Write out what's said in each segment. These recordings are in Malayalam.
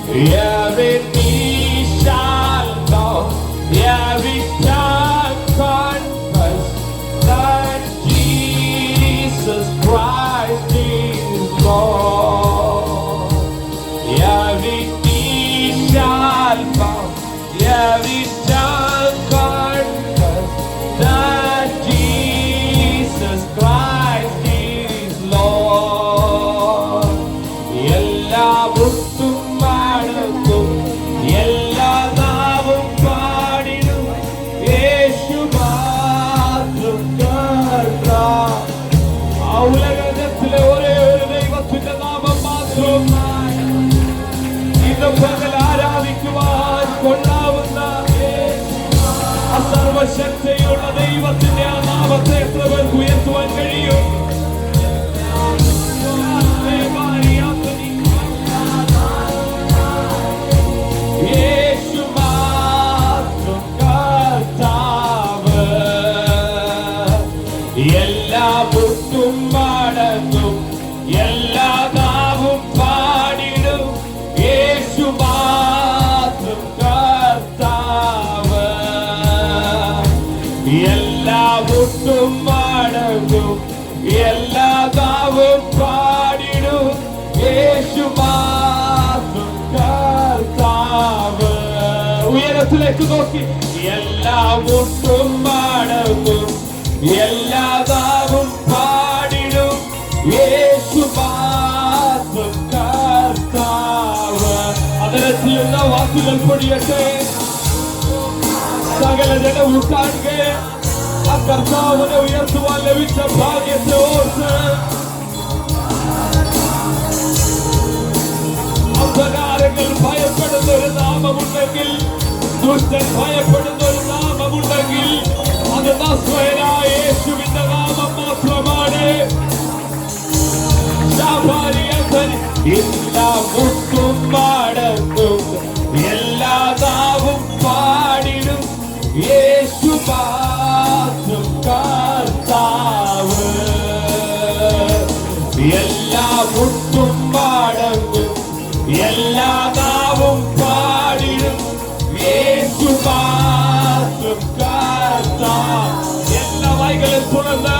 Every knee shall bow, every tongue confess that Jesus Christ is Lord. Every knee shall bow, every tongue confess that Jesus Christ is Lord. എല്ലാ മുട്ടും മടങ്ങും, എല്ലാ നാവും പാടിടും, യേശു മാത്രം കർത്താവ്. ആ ഉലകത്തിലെ ഒരേ ഒരു ദൈവത്തിന്റെ നാമം മാത്രം ഇന്ന് പകൽ ആരാധിക്കുവാൻ കൊള്ളാവുന്ന സർവശക്തിയുള്ള ദൈവത്തിന്റെ ആ നാമത്തെ എത്ര പേർക്ക് ഉയർത്തുവാൻ കഴിയും? യേശു മാത്രം കർത്താവ്. എല്ലാ മുട്ടും മടങ്ങും, എല്ലാ നാവും പാടിടും, യേശു മാത്രം കർത്താവ്. എല്ലാ മുട്ടും മടങ്ങും, എല്ലാ നാവും പാടിടും, യേശു മാത്രം കർത്താവ്. ഉയരത്തിലേക്ക് നോക്കി എല്ലാ മുട്ടും മടങ്ങും, എല്ലാ നാവും പാടിടും, യേശു മാത്രം കർത്താവ്. അതിനകത്ത് നിന്ന് വാക്കുകൾ പൊടിയട്ടെ, സകല ജനവും കാണുക ആ കർത്താവിനെ ഉയർത്തുവാൻ ലഭിച്ച ഭാഗ്യത്തെ ഓർത്ത്. അന്ധകാരങ്ങൾ ഭയപ്പെടുന്ന ഒരു നാമമുണ്ടെങ്കിൽ, ദുഷ്ടൻ ഭയപ്പെടുന്ന ഒരു നാമമുണ്ടെങ്കിൽ, അത് നസ്രയനായ യേശുവിന്റെ നാമം മാത്രമാണ്. എല്ലാ മുട്ടും മടങ്ങും, എല്ലാ നാവും പാടിടും, യേശു മാത്രം കർത്താവ്. എല്ലാ മുട്ടും മടങ്ങും, എല്ലാ നാവും പാടിടും, യേശു മാത്രം കർത്താവ്. എല്ലാ വൈകളും തുറന്ന്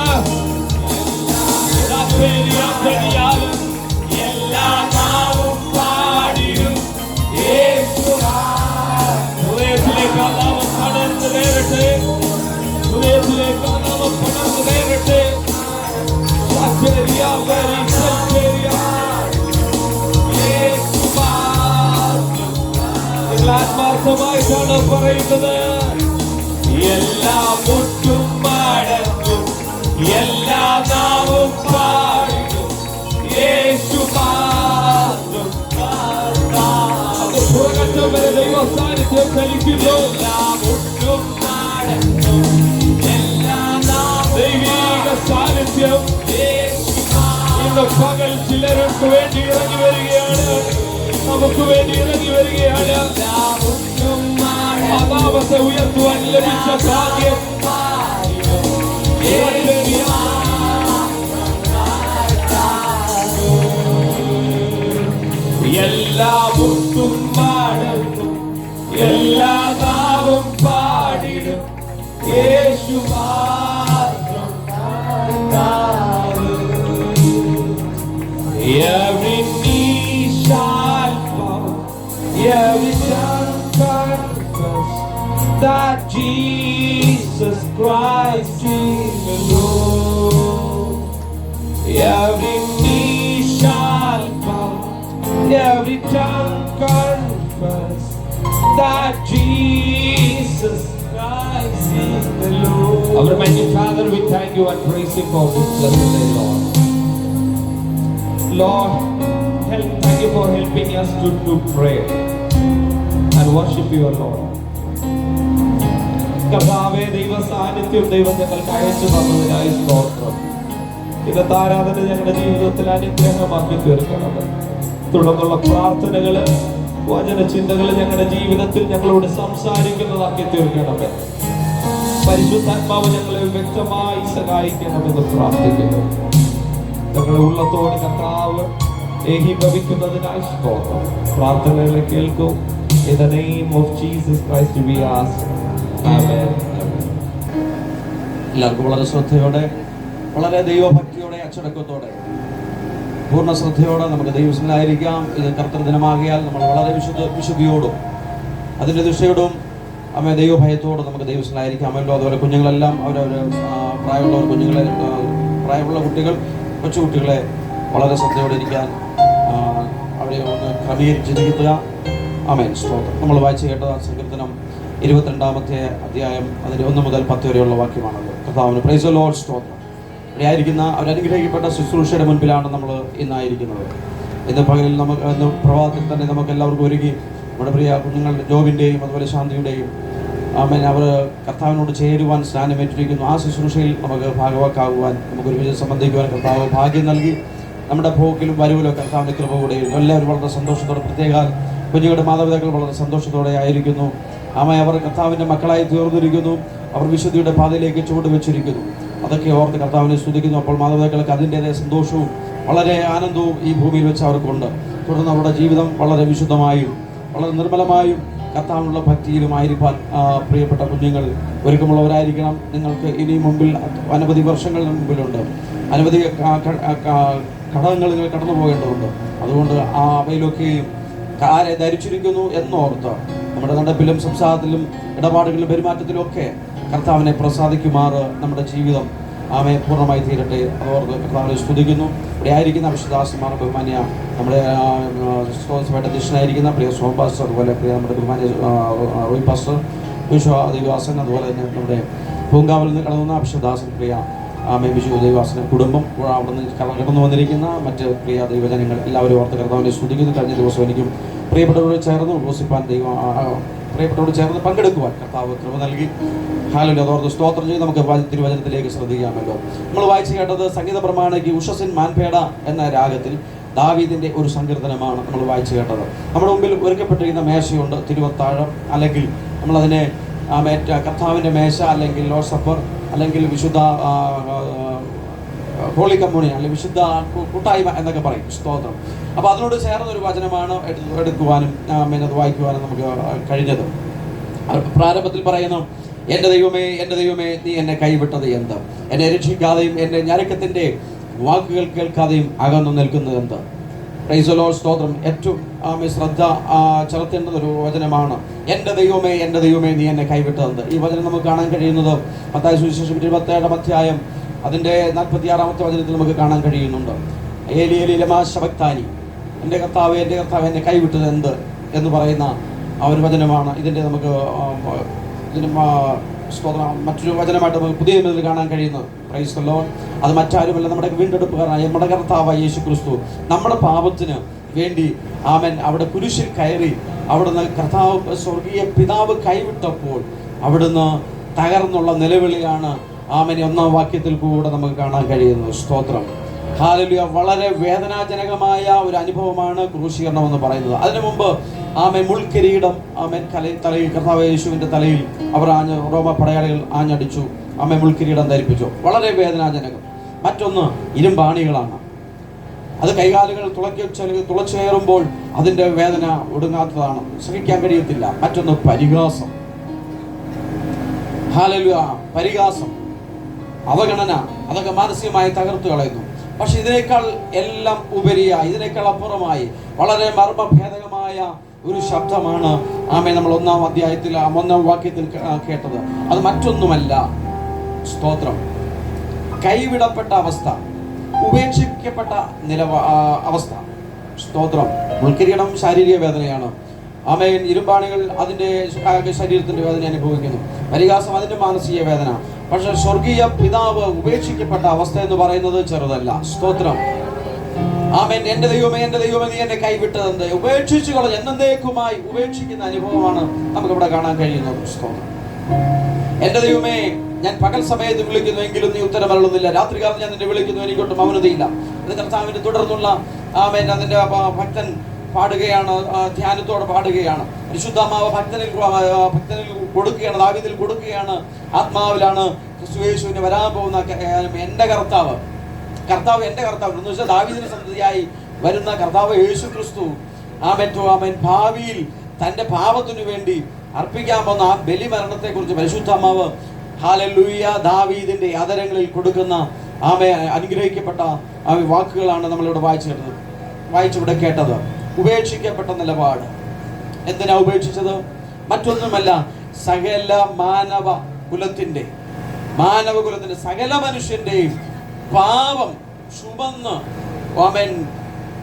എല്ലാ നാവും പാടിടും, യേശു. ഹൃദയത്തിലേക്ക് ആ നാമം പടർന്നു കയറട്ടെ, ഹൃദയത്തിലേക്ക് ആ നാമം പടർന്നു കയറട്ടെ. ആത്മാർത്ഥമായിട്ടാണ് പറയുന്നത്. എല്ലാ മുട്ടും മടങ്ങും, എല്ലാ നാവും പാടിടും, യേശു മാത്രം കർത്താവ്. പുറകറ്റം വരെ ദൈവ സാന്നിധ്യം ചലിക്കുന്നു. എല്ലാ മുട്ടും മടങ്ങും, എല്ലാ നാവും ദൈവിക സാന്നിധ്യം ഇന്ന് പകൽ ചിലർക്ക് വേണ്ടി ഇറങ്ങി വരികയാണ്, നമുക്ക് വേണ്ടി ഇറങ്ങി വരികയാണ്. ആ നാമത്തെ ഉയർത്തുവാൻ ലഭിച്ച ഭാഗ്യം എല്ലാ മുട്ടും മടങ്ങും, എല്ലാ നാവും പാടിടും, യേശു മാത്രം കർത്താവ്. Every knee shall bow, every tongue confess that Jesus Christ is the Lord. Every knee shall bow, every tongue confess that Jesus Christ is the Lord. Our mighty Father, we thank you and praise you for this blessed day, Lord. Lord, thank you for helping us to pray and worship you, Lord. കർത്താവേ, ദൈവ സാന്നിധ്യം ദൈവം ഞങ്ങൾക്ക് അയച്ചു തന്നതിനായി സ്തോത്രം. ഇന്നത്തെ ആരാധന ഞങ്ങളുടെ ജീവിതത്തിൽ അനുഗ്രഹമാക്കി തീർക്കണം. തുടർന്നുള്ള പ്രാർത്ഥനകള്, വചന ചിന്തകൾ ഞങ്ങളുടെ ജീവിതത്തിൽ ഞങ്ങളോട് സംസാരിക്കുന്നതാക്കി തീർക്കണമേ. പരിശുദ്ധാത്മാവ് ഞങ്ങളെ വ്യക്തമായി സഹായിക്കണമെന്ന് പ്രാർത്ഥിക്കുന്നു. ഞങ്ങളുടെ ഉള്ളത്തോട് കർത്താവ് ഏകീഭവിക്കുന്നതിനായി സ്തോത്രം. പ്രാർത്ഥനകളെ കേൾക്കും. In the name of Jesus Christ we ask. Amen. എല്ലാവർക്കും വളരെ ശ്രദ്ധയോടെ, വളരെ ദൈവഭക്തിയോടെ, അച്ചടക്കത്തോടെ, പൂർണ്ണ ശ്രദ്ധയോടെ നമുക്ക് ദൈവത്തിലായിരിക്കാം. ഇത് കർത്തൃ ദിനമാകിയാൽ നമ്മൾ വളരെ വിശുദ്ധിയോടും അതിൻ്റെ ദിശയോടും ദൈവഭയത്തോടും നമുക്ക് ദൈവത്തിലായിരിക്കാമല്ലോ. അതുപോലെ കുഞ്ഞുങ്ങളെല്ലാം അവരവർ പ്രായമുള്ളവർ, പ്രായമുള്ള കുട്ടികൾ, കൊച്ചുകുട്ടികളെ വളരെ ശ്രദ്ധയോടെ ഇരിക്കാൻ അവരെ ഒന്ന് ക്രമീകരിച്ചിരിക്കുക. ആമേൻ. സ്തോത്രം. നമ്മൾ വായിച്ചു കേട്ട സങ്കീർത്തനം 22-ാമത്തെ അധ്യായം അതിൻ്റെ 1 മുതൽ 10 വരെയുള്ള വാക്യമാണത്. കർത്താവിന് പ്രൈസ് ദി ലോർഡ്. സ്തോത്രം. ഇവിടെ ആയിരിക്കുന്ന അവരനുഗ്രഹിക്കപ്പെട്ട ശുശ്രൂഷയുടെ മുൻപിലാണ് നമ്മൾ ഇന്നായിരിക്കുന്നത്. ഇന്ന് പകലിൽ ഇന്ന് പ്രഭാതത്തിൽ തന്നെ നമുക്ക് എല്ലാവർക്കും ഒരുങ്ങി നമ്മുടെ പ്രിയ കുഞ്ഞുങ്ങൾ ജോബിൻ്റെയും അതുപോലെ ശാന്തിയുടെയും ആമേൻ അവർ കർത്താവിനോട് ചേരുവാൻ സ്നാനമേറ്റിരിക്കുന്നു. ആ ശുശ്രൂഷയിൽ നമുക്ക് ഭാഗവാക്കാകുവാൻ, നമുക്ക് ഒരുമിച്ച് സംബന്ധിക്കുവാൻ കർത്താവ് ഭാഗ്യം നൽകി. നമ്മുടെ പോക്കിലും വരവിലും കർത്താവിൻ്റെ കൃപ കൂടെയും എല്ലാവരും വളരെ സന്തോഷത്തോടെ, പ്രത്യേക കുഞ്ഞുങ്ങളുടെ മാതാപിതാക്കൾ വളരെ സന്തോഷത്തോടെ ആയിരിക്കുന്നു. അവർ കർത്താവിൻ്റെ മക്കളായി തീർന്നിരിക്കുന്നു. അവർ വിശുദ്ധിയുടെ പാതയിലേക്ക് ചുവട് വെച്ചിരിക്കുന്നു. അതൊക്കെ ഓർത്ത് കർത്താവിനെ സ്തുതിക്കുന്നു. അപ്പോൾ മാതാപിതാക്കൾക്ക് അതിൻ്റെതായ സന്തോഷവും വളരെ ആനന്ദവും ഈ ഭൂമിയിൽ വെച്ച് അവർക്കുണ്ട്. തുടർന്ന് അവരുടെ ജീവിതം വളരെ വിശുദ്ധമായും വളരെ നിർമ്മലമായും കർത്താവിനുള്ള ഭക്തിയിലുമായിരിക്കാൻ പ്രിയപ്പെട്ട കുഞ്ഞുങ്ങൾ ഒരുക്കമുള്ളവരായിരിക്കണം. നിങ്ങൾക്ക് ഇനി മുമ്പിൽ അനവധി വർഷങ്ങൾ മുമ്പിലുണ്ട്. അനവധി ഘടകങ്ങൾ നിങ്ങൾ കടന്നു പോകേണ്ടതുണ്ട്. അതുകൊണ്ട് അവയിലൊക്കെയും ആരെ ധരിച്ചിരിക്കുന്നു എന്നോർത്ത് നമ്മുടെ നടപ്പിലും സംസാരത്തിലും ഇടപാടുകളിലും പെരുമാറ്റത്തിലും ഒക്കെ കർത്താവിനെ പ്രസാദിക്കുമാറ് നമ്മുടെ ജീവിതം പൂർണ്ണമായി തീരട്ടെ. അതോർത്ത് കർത്താവിനെ സ്തുതിക്കുന്നു. ഇവിടെ ആയിരിക്കുന്ന വിശുദ്ധാസന്മാർ, ബഹുമാന്യ നമ്മുടെ സ്പോൺസറായിട്ട് അധ്യക്ഷനായിരിക്കുന്ന പ്രിയ സോം പാസ്റ്റർ, അതുപോലെ പ്രിയ നമ്മുടെ ബഹുമാന്യ റോയ് പാസ്റ്റർ, വിശ്വാദിവാസൻ, അതുപോലെ തന്നെ നമ്മുടെ പൂങ്കാവിൽ നിന്ന് കടന്നുവന്ന വിശുദ്ധാസൻ പ്രിയ വിശു ദൈവാസന കുടുംബം, അവിടെ നിന്ന് കടന്നു വന്നിരിക്കുന്ന മറ്റ് പ്രിയ ദൈവജനങ്ങൾ എല്ലാവരും ഓർത്ത് കർത്താവിനെ സ്തുതിക്കുന്നു. കഴിഞ്ഞ ദിവസം എനിക്കും പ്രിയപ്പെട്ടവരോട് ചേർന്ന് ഉപസിപ്പാൻ പ്രിയപ്പെട്ടവരോട് ചേർന്ന് പങ്കെടുക്കുവാൻ കർത്താവ് കൃപ നൽകി. ഹാലലൂയ. അതോർത്ത് സ്തോത്രം ചെയ്ത് നമുക്ക് തിരുവചനത്തിലേക്ക് ശ്രദ്ധിക്കാമല്ലോ. നമ്മൾ വായിച്ചു കേട്ടത് സംഗീത പ്രമാണിക്ക് ഉഷസിൻ മാൻപേട എന്ന രാഗത്തിൽ ദാവീദിൻ്റെ ഒരു സങ്കീർത്തനമാണ് നമ്മൾ വായിച്ചു കേട്ടത്. നമ്മുടെ മുമ്പിൽ ഒരുക്കപ്പെട്ടിരിക്കുന്ന മേശയുണ്ട്, തിരുവത്താഴം, അല്ലെങ്കിൽ നമ്മളതിനെ കർത്താവിൻ്റെ മേശ, അല്ലെങ്കിൽ ലോർഡ് സപ്പർ, അല്ലെങ്കിൽ വിശുദ്ധ ഹോളി കമ്മ്യൂണിയൻ, അല്ലെങ്കിൽ വിശുദ്ധ കൂട്ടായ്മ എന്നൊക്കെ പറയും. സ്തോത്രം. അപ്പോൾ അതിനോട് ചേർന്നൊരു വചനമാണ് എടുക്കുവാനും അത് വായിക്കുവാനും നമുക്ക് കഴിഞ്ഞത്. പ്രാരംഭത്തിൽ പറയുന്നു, എൻ്റെ ദൈവമേ, എൻ്റെ ദൈവമേ, നീ എന്നെ കൈവിട്ടത് എന്ത്? എന്നെ രക്ഷിക്കാതെയും എൻ്റെ ഞരക്കത്തിൻ്റെ വാക്കുകൾ കേൾക്കാതെയും അകന്നു നിൽക്കുന്നത് എന്ത്? Price the Lord. സ്തോത്രം. ഏറ്റവും ശ്രദ്ധ ചെലുത്തേണ്ട ഒരു വചനമാണ് എൻ്റെ ദൈവമേ, എൻ്റെ ദൈവമേ, നീ എന്നെ കൈവിട്ടതെന്ത്. ഈ വചനം നമുക്ക് കാണാൻ കഴിയുന്നത് മത്തായി സുവിശേഷം 27-ാം അധ്യായം അതിൻ്റെ 46-ാമത്തെ വചനത്തിൽ നമുക്ക് കാണാൻ കഴിയുന്നുണ്ട്. ഏലി ഏലി ലമാ ശബക്താനി, എൻ്റെ കർത്താവ്, എൻ്റെ കർത്താവ്, എന്നെ കൈവിട്ടത് എന്ത് എന്ന് പറയുന്ന ആ ഒരു വചനമാണ് ഇതിൻ്റെ നമുക്ക് മറ്റൊരു വചനമായിട്ട് നമുക്ക് പുതിയ നിയമത്തിൽ കാണാൻ കഴിയുന്നത്. Price the Lord. അത് മറ്റാരുമല്ല, നമ്മുടെ വീണ്ടെടുപ്പുകാരനായ നമ്മുടെ കർത്താവായ യേശു ക്രിസ്തു നമ്മുടെ പാപത്തിന് വേണ്ടി അവിടെ കുരിശിൽ കയറി അവിടുന്ന് കർത്താവ് സ്വർഗീയ പിതാവ് കൈവിട്ടപ്പോൾ അവിടുന്ന് തകർന്നുള്ള നിലവിളിയാണ് 1-ാം വാക്യത്തിൽ കൂടെ നമുക്ക് കാണാൻ കഴിയുന്നത്. സ്തോത്രം. ഹല്ലേലൂയ. വളരെ വേദനാജനകമായ ഒരു അനുഭവമാണ് ക്രൂശീകരണം എന്ന് പറയുന്നത്. അതിനു മുമ്പ് മുൾക്കിരീടം തലയിൽ, കർത്താവ് യേശുവിൻ്റെ തലയിൽ അവർ റോമ പടയാളികൾ ആഞ്ഞടിച്ചു. മുൾക്കിരീടം ധരിപ്പിച്ചു. വളരെ വേദനാജനകം. മറ്റൊന്ന് ഇരുമ്പാണികളാണ്. അത് കൈകാലുകൾ തുളച്ചേറുമ്പോൾ അതിൻ്റെ വേദന ഒടുങ്ങാത്തതാണ്, സഹിക്കാൻ കഴിയത്തില്ല. മറ്റൊന്ന് പരിഹാസം. ഹല്ലേലൂയ. പരിഹാസം, അവഗണന, അതൊക്കെ മാനസികമായി തകർത്തു കളയുന്നു. പക്ഷെ ഇതിനേക്കാൾ എല്ലാം ഉപരിയായി, ഇതിനേക്കാൾ അപ്പുറമായി വളരെ മർമ്മഭേദകമായ ഒരു ശബ്ദമാണ് നമ്മൾ 1-ാം അധ്യായത്തിൽ 1-ാം വാക്യത്തിൽ കേട്ടത്. അത് മറ്റൊന്നുമല്ല, സ്തോത്രം, കൈവിടപ്പെട്ട അവസ്ഥ, ഉപേക്ഷിക്കപ്പെട്ട അവസ്ഥ. സ്തോത്രം. മുൾക്കിരീടം ശാരീരിക വേദനയാണ്. ഇരുമ്പാണികൾ അതിൻ്റെ ശരീരത്തിൻ്റെ വേദന അനുഭവിക്കുന്നു. പരിഹാസം അതിൻ്റെ മാനസിക വേദന. പക്ഷെ സ്വർഗീയ പിതാവ് ഉപേക്ഷിക്കപ്പെട്ട അവസ്ഥ എന്ന് പറയുന്നത് ചെറുതല്ല. സ്തോത്രം. എൻ്റെ ദൈവമേ, എൻ്റെ ദൈവമേ, നീ എന്നെ കൈവിട്ടതെന്ത്? ഉപേക്ഷിച്ചു കളഞ്ഞ, എന്നേക്കുമായി ഉപേക്ഷിക്കുന്ന അനുഭവമാണ് നമുക്കിവിടെ കാണാൻ കഴിയുന്നത്. സ്തോത്രം. എൻ്റെ ദൈവമേ, ഞാൻ പകൽ സമയത്ത് വിളിക്കുന്നു, എങ്കിലും നീ ഉത്തരം അരുളുന്നില്ല. രാത്രികാലം ഞാൻ നിന്നെ വിളിക്കുന്നു, എനിക്കൊട്ടും മൗനതയില്ല. ഇത് കർത്താവിന്റെ തുടർന്നുള്ള അതിന്റെ ഭക്തൻ പാടുകയാണ്, ധ്യാനത്തോടെ പാടുകയാണ്. പരിശുദ്ധാത്മാവ് ഭക്തനിൽ കൊടുക്കുകയാണ്, ദാവീദിൽ കൊടുക്കുകയാണ്. ആത്മാവിലാണ് വരാൻ പോകുന്ന എൻ്റെ കർത്താവ്, എൻ്റെ കർത്താവ് എന്ന് വെച്ചാൽ ദാവീദിന് സന്തതിയായി വരുന്ന കർത്താവ് യേശു ക്രിസ്തു ആമേൻ ഭാവിയിൽ തന്റെ പാപത്തിനു വേണ്ടി അർപ്പിക്കാൻ പോകുന്ന ആ ബലിമരണത്തെ കുറിച്ച് പരിശുദ്ധാത്മാവ് ഹല്ലേലൂയ ദാവീദിന്റെ ആദരങ്ങളിൽ കൊടുക്കുന്ന അനുഗ്രഹിക്കപ്പെട്ട വാക്കുകളാണ് നമ്മളിവിടെ വായിച്ചിവിടെ കേട്ടത്. ഉപേക്ഷിക്കപ്പെട്ട നിലപാട്. എന്തിനാ ഉപേക്ഷിച്ചത്? മറ്റൊന്നുമല്ല, സകല മാനവ കുലത്തിന്റെ സകല മനുഷ്യന്റെയും പാപം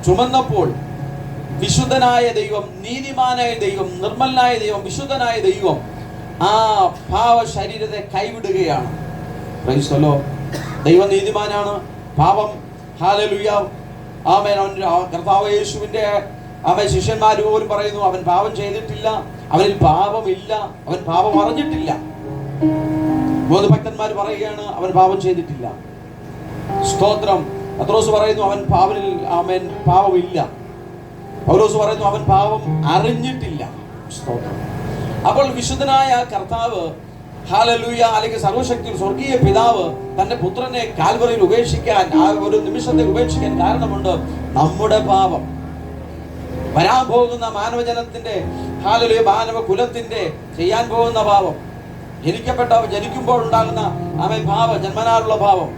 ചുമന്നപ്പോൾ വിശുദ്ധനായ ദൈവം, നീതിമാനായ ദൈവം, നിർമ്മലനായ ദൈവം, വിശുദ്ധനായ ദൈവം ആ പാവ ശരീരത്തെ കൈവിടുകയാണ്. Price the Lord. ദൈവം നീതിമാനാണ്. പാപം ഹല്ലേലൂയ കർത്താവ് യേശുവിന്റെ ശിഷ്യന്മാർ പോലും പറയുന്നു അവൻ പാപം ചെയ്തിട്ടില്ല, അവനിൽ പാപമില്ല, അവൻ പാപം അറിഞ്ഞിട്ടില്ല. 3 ഭക്തന്മാർ പറയുകയാണ് അവൻ പാപം ചെയ്തിട്ടില്ല. സ്തോത്രം. പത്രോസ് പറയുന്നു അവൻ പാപമില്ല. പൗലോസ് പറയുന്നു അവൻ പാപം അറിഞ്ഞിട്ടില്ല. സ്തോത്രം. അപ്പോൾ വിശുദ്ധനായ കർത്താവ് ഹല്ലേലൂയ അല്ലെങ്കിൽ സർവശക്തി സ്വർഗീയ പിതാവ് തന്റെ പുത്രനെ കാൽവറിയിൽ ഉപേക്ഷിക്കാൻ, ആ ഒരു നിമിഷത്തെ ഉപേക്ഷിക്കാൻ കാരണമുണ്ട്. നമ്മുടെ പാപം, വരാൻ പോകുന്ന മാനവജനത്തിന്റെ ഹല്ലേലൂയ മാനവ കുലത്തിന്റെ ചെയ്യാൻ പോകുന്ന പാപം, ജനിക്കുമ്പോൾ ഉണ്ടാകുന്ന പാപം, ജന്മനാലുള്ള പാപം,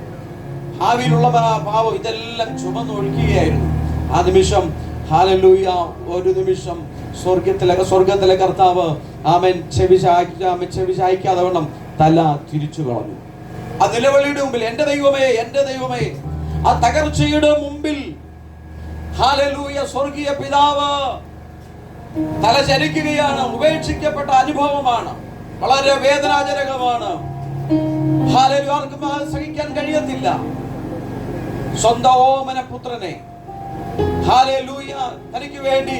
ഭാവിയിലുള്ള പാപം, ഇതെല്ലാം ചുമന്നൊഴുക്കുകയായിരുന്നു. ആ നിമിഷം ഹല്ലേലൂയ ഒരു നിമിഷം സ്വർഗത്തിലെ കർത്താവ് ചെവി ചായ്ക്കാതെ വണ്ണം തല തിരിച്ചു കളഞ്ഞു. ആ നിലവിളിയുടെ മുമ്പിൽ എന്റെ ദൈവമേ, ആ തകർച്ചയുടെ മുമ്പിൽ ഹല്ലേലൂയ സ്വർഗീയ പിതാവ് തല ചരിക്കുകയാണ്. ഉപേക്ഷിക്കപ്പെട്ട അനുഭവമാണ്, വളരെ വേദനാജനകമാണ്. ഹല്ലേലൂയ ആർക്കും സഹിക്കാൻ കഴിയത്തില്ല. സ്വന്തം ഓമന പുത്രനെ ഹല്ലേലൂയ തനിക്ക് വേണ്ടി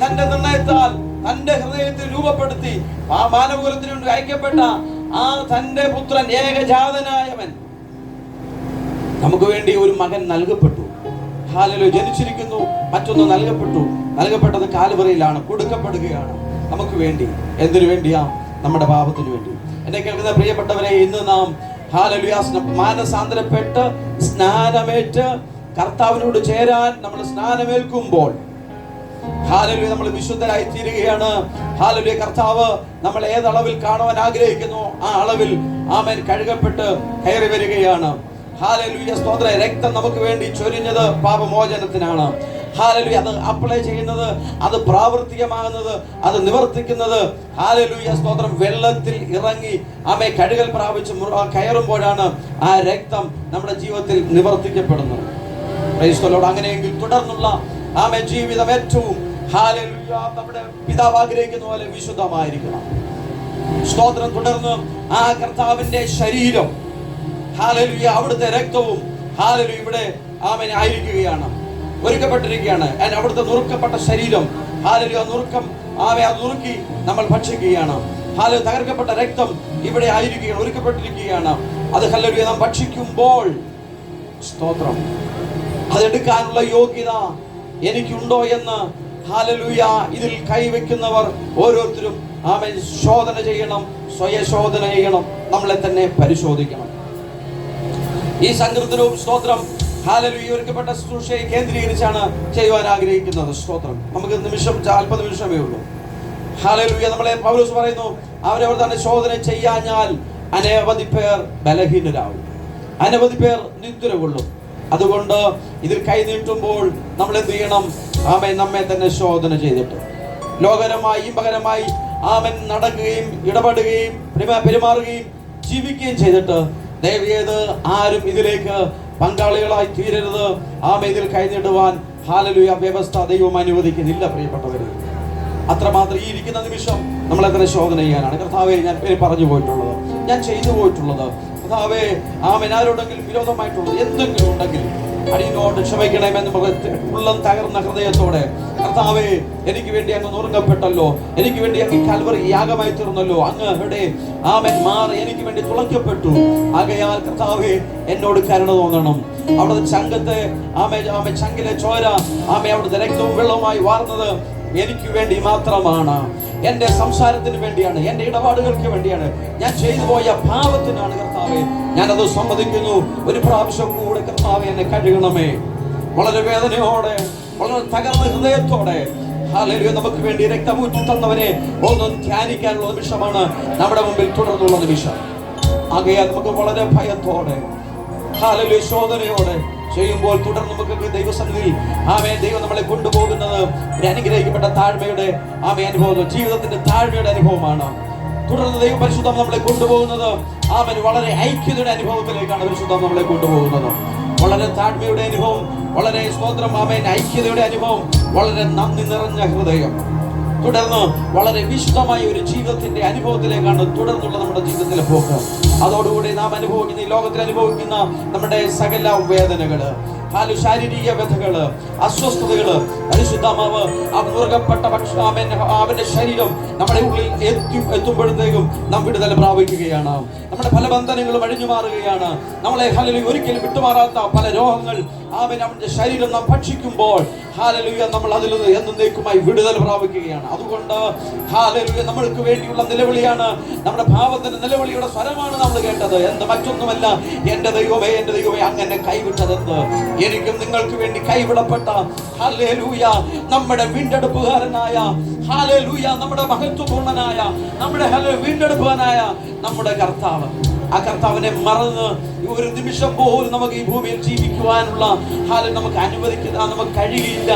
തന്റെ നിർണയത്താൽ തന്റെ ഹൃദയത്തിൽ രൂപപ്പെടുത്തി ആ മാനവകുലത്തിന് വേണ്ടി അയക്കപ്പെട്ട ആ തന്റെ പുത്രൻ ഏകജാതനായവൻ നമുക്ക് വേണ്ടി ഒരു മകൻ നൽകപ്പെട്ടു. ഹല്ലേലൂയ ജനിച്ചിരിക്കുന്നു, മറ്റൊന്ന് നൽകപ്പെട്ടത് കാൽവറിയിലാണ്, കൊടുക്കപ്പെടുകയാണ് നമുക്ക് വേണ്ടി. എന്തിനു വേണ്ടിയാ? നമ്മുടെ പാപത്തിന് വേണ്ടി. എന്നെ കേൾക്കുന്ന പ്രിയപ്പെട്ടവരെ, ഇന്ന് നാം ഹല്ലേലൂയ മാനസാന്തരപ്പെട്ട് സ്നാനമേറ്റ് കർത്താവിനോട് ചേരാൻ നമ്മൾ സ്നാനമേൽക്കുമ്പോൾ ഹല്ലേലൂയ നമ്മൾ വിശുദ്ധരായി തീരുകയാണ്. ഹല്ലേലൂയ കർത്താവ് നമ്മൾ ഏതളവിൽ കാണുവാൻ ആഗ്രഹിക്കുന്നു ആ അളവിൽ കഴുകപ്പെട്ട് കയറി വരികയാണ്. ഹല്ലേലൂയ സ്തോത്രം. രക്തം നമുക്ക് വേണ്ടി ചൊരിഞ്ഞത് പാപമോചനത്തിനാണ്. ഹല്ലേലൂയ അത് അപ്ലൈ ചെയ്യുന്നത്, അത് പ്രാവർത്തികമാകുന്നത്, അത് നിവർത്തിക്കുന്നത് ഹല്ലേലൂയ സ്തോത്രം വെള്ളത്തിൽ ഇറങ്ങി കഴുകൽ പ്രാപിച്ച് കയറുമ്പോഴാണ് ആ രക്തം നമ്മുടെ ജീവിതത്തിൽ നിവർത്തിക്കപ്പെടുന്നത്. Price the Lord. അങ്ങനെയെങ്കിൽ തുടർന്നുള്ള ജീവിതം ഏറ്റവും ഹല്ലേലൂയ നമ്മുടെ പിതാവ് ആഗ്രഹിക്കുന്ന പോലെ വിശുദ്ധമായിരിക്കണം. സ്തോത്രം. തുടർന്ന് ആ കർത്താവിന്റെ ശരീരം ഹല്ലേലൂയ അവിടുത്തെ രക്തവും ഹല്ലേലൂയ ഇവിടെ ആയിരിക്കുകയാണ്, ഒരുക്കപ്പെട്ടിരിക്കുകയാണ്. അവിടുത്തെ നുറുക്കപ്പെട്ട ശരീരം ഹല്ലേലൂയ നുറുക്കി നമ്മൾ ഭക്ഷിക്കുകയാണ്. ഹല്ലേലൂയ തകർക്കപ്പെട്ട രക്തം ഇവിടെ ആയിരിക്കുകയാണ്, ഒരുക്കപ്പെട്ടിരിക്കുകയാണ്. അത് ഹല്ലേലൂയ നാം ഭക്ഷിക്കുമ്പോൾ സ്തോത്രം അതെടുക്കാനുള്ള യോഗ്യത എനിക്കുണ്ടോ എന്ന് ഹല്ലേലൂയ ഇതിൽ കൈവയ്ക്കുന്നവർ ഓരോരുത്തരും ശോധന ചെയ്യണം, സ്വയശോധന ചെയ്യണം, നമ്മളെ തന്നെ പരിശോധിക്കണം. ഈ സങ്കീർത്തനവും സ്തോത്രം ഹല്ലേലൂയ ഒരുക്കപ്പെട്ട ശുശ്രൂഷയെ കേന്ദ്രീകരിച്ചാണ് ചെയ്യുവാൻ ആഗ്രഹിക്കുന്നത്. സ്തോത്രം. നമുക്ക് അല്പ നിമിഷമേ ഉള്ളൂ. ഹല്ലേലൂയ നമ്മളെ പൗലോസ് പറയുന്നു അവരവർ തന്നെ ശോധന ചെയ്യാഞ്ഞാൽ അനവധി പേർ ബലഹീനരാകും, അനവധി പേർ നിദ്ര കൊള്ളും. അതുകൊണ്ട് ഇതിൽ കൈ നീട്ടുമ്പോൾ നമ്മൾ എന്ത് ചെയ്യണം? നമ്മെ തന്നെ ശോധന ചെയ്തിട്ട് ലോകരമായി ഇമ്പകരമായി നടക്കുകയും ഇടപെടുകയും പെരുമാറുകയും ജീവിക്കുകയും ചെയ്തിട്ട് ദയവേത് ആരും ഇതിലേക്ക് പങ്കാളികളായി തീരരുത്. ഇതിൽ കൈ നീട്ടുവാൻ ഹല്ലേലൂയ വ്യവസ്ഥ ദൈവം അനുവദിക്കുന്നില്ല. പ്രിയപ്പെട്ടവരെ, അത്രമാത്രം ഈ ഇരിക്കുന്ന നിമിഷം നമ്മളെ തന്നെ ശോധന ചെയ്യാനാണ്. കർത്താവേ, ഞാൻ പറഞ്ഞു പോയിട്ടുള്ളത്, ഞാൻ ചെയ്തു പോയിട്ടുള്ളത്, കർത്താവേ ആരോടെങ്കിലും വിരോധമായിട്ടുള്ളത് എന്തെങ്കിലും ഉണ്ടെങ്കിൽ അടിയനോട് ക്ഷമിക്കണമെന്ന് ഉള്ളം തകർന്ന ഹൃദയത്തോടെ കർത്താവേ എനിക്ക് വേണ്ടി അങ്ങ് നുറുങ്ങപ്പെട്ടല്ലോ, എനിക്ക് വേണ്ടി അങ്ങ് കാൽവറി യാഗമായി തീർന്നല്ലോ, അങ്ങ് ഇവിടെ മാറി എനിക്ക് വേണ്ടി തുളയ്ക്കപ്പെട്ടു. ആകയാൽ കർത്താവേ എന്നോട് കരുണ തോന്നണം. അവിടുത്തെ ചങ്കത്തെ ചങ്കിലെ ചോര അവിടുത്തെ രക്തവും വെള്ളവുമായി വാർന്നത് എനിക്ക് വേണ്ടി മാത്രമാണ്, എന്റെ സംസാരത്തിന് വേണ്ടിയാണ്, എന്റെ ഇടപാടുകൾക്ക് വേണ്ടിയാണ്, ഞാൻ ചെയ്തു പോയ പാപത്തിനാണ്. കർത്താവേ ഞാനത് സമ്മതിക്കുന്നു. ഒരു പ്രാവശ്യം കൂടെ കർത്താവേ എന്നെ കഴുകണമേ. വളരെ വേദനയോടെ വളരെ തകർന്ന ഹൃദയത്തോടെ ഹല്ലേലൂയ നമുക്ക് വേണ്ടി രക്തമൂറ്റി തന്നവനെ ഒന്ന് ധ്യാനിക്കാനുള്ള നിമിഷമാണ് നമ്മുടെ മുമ്പിൽ തുടർന്നുള്ള നിമിഷം. ആകയാൽ നമുക്ക് വളരെ ഭയത്തോടെ ഹല്ലേലൂയ ശോധനയോടെ ചെയ്യുമ്പോൾ തുടർന്ന് നമുക്ക് ദൈവസന്നിധിയിൽ ആമേൻ ദൈവം നമ്മളെ കൊണ്ടുപോകുന്നത് ഒരു അനുഗ്രഹിക്കപ്പെട്ട താഴ്മയുടെ ആമേൻ അനുഭവം, ജീവിതത്തിന്റെ താഴ്മയുടെ അനുഭവമാണ്. തുടർന്ന് ദൈവം പരിശുദ്ധം നമ്മളെ കൊണ്ടുപോകുന്നത് ആമേൻ വളരെ ഐക്യതയുടെ അനുഭവത്തിലേക്കാണ് പരിശുദ്ധം നമ്മളെ കൊണ്ടുപോകുന്നത്. വളരെ താഴ്മയുടെ അനുഭവം, വളരെ സ്തോത്രം ആമേൻ ഐക്യതയുടെ അനുഭവം, വളരെ നന്ദി നിറഞ്ഞ ഹൃദയം, തുടർന്ന് വളരെ വിശുദ്ധമായ ഒരു ജീവിതത്തിന്റെ അനുഭവത്തിലേക്കാണ് തുടർന്നുള്ള നമ്മുടെ ജീവിതത്തിലെ പോക്ക്. അതോടുകൂടി നാം അനുഭവിക്കുന്ന ഈ ലോകത്തിൽ അനുഭവിക്കുന്ന നമ്മുടെ സകല വേദനകള്, ശാരീരിക വ്യഥകള്, അസ്വസ്ഥതകള്, പരിശുദ്ധാത്മാവ് ആ മുറുകപ്പെട്ട അവന്റെ ശരീരം നമ്മുടെ ഉള്ളിൽ എത്തുമ്പോഴത്തേക്കും നാം വിടുതൽ പ്രാപിക്കുകയാണ്. നമ്മുടെ പല ബന്ധനങ്ങളും അഴിഞ്ഞു മാറുകയാണ്. നമ്മളെ ഹല്ലേലൂയ ഒരിക്കലും വിട്ടുമാറാത്ത പല രോഗങ്ങൾ അവന്റെ ശരീരം നാം ഭക്ഷിക്കുമ്പോൾ ഹല്ലേലൂയ നമ്മൾ അതിൽ നിന്ന് എന്നേക്കുമായി വിടുതൽ പ്രാപിക്കുകയാണ്. അതുകൊണ്ട് ഹല്ലേലൂയ നമ്മൾക്ക് വേണ്ടിയുള്ള നിലവിളിയാണ്, നമ്മുടെ ഭാവത്തിന്റെ നിലവിളിയുടെ സ്വരമാണ് നമ്മൾ കേട്ടത്. എന്ത് മറ്റൊന്നുമല്ല, എന്റെ ദൈവമേ എന്റെ ദൈവമേ അങ്ങനെ കൈവിട്ടതെന്ത്, എനിക്കും നിങ്ങൾക്ക് വേണ്ടി കൈവിടപ്പെട്ട ഹല്ലേലൂയ നമ്മുടെ വീണ്ടെടുപ്പുകാരനായ ഹല്ലേലൂയ നമ്മുടെ മഹത്വപൂർണനായ നമ്മുടെ വീണ്ടെടുപ്പുകാരനായ നമ്മുടെ കർത്താവ്. ആ കർത്താവിനെ മറന്ന് ഒരു നിമിഷം പോലും നമുക്ക് ഈ ഭൂമിയിൽ ജീവിക്കുവാനുള്ള നമുക്ക് നമുക്ക് കഴിയില്ല.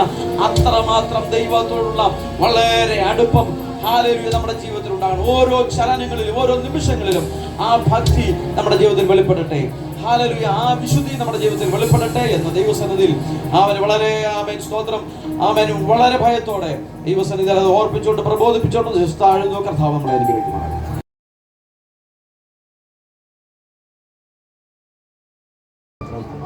അത്രമാത്രം ദൈവത്തോടുള്ള വളരെ അടുപ്പം ഹല്ലേലൂയ നമ്മുടെ ജീവിതത്തിൽ ഉണ്ടാകണം. ഓരോ ചലനങ്ങളിലും ഓരോ നിമിഷങ്ങളിലും ആ ഭക്തി നമ്മുടെ ജീവിതത്തിൽ വെളിപ്പെടട്ടെ. ഹല്ലേലൂയ ആ വിശുദ്ധി നമ്മുടെ ജീവിതത്തിൽ വെളിപ്പെടട്ടെ എന്ന് ദൈവസന്നിധിയിൽ അവന് വളരെ ആമേൻ സ്തോത്രം ആമേൻ വളരെ ഭയത്തോടെ ദൈവസന്നിധിയിൽ അത് ഓർപ്പിച്ചുകൊണ്ട് പ്രബോധിപ്പിച്ചുകൊണ്ട് താഴ്ന്നു കർത്താവ് നമ്മളെ അനുഗ്രഹിക്കുന്നു.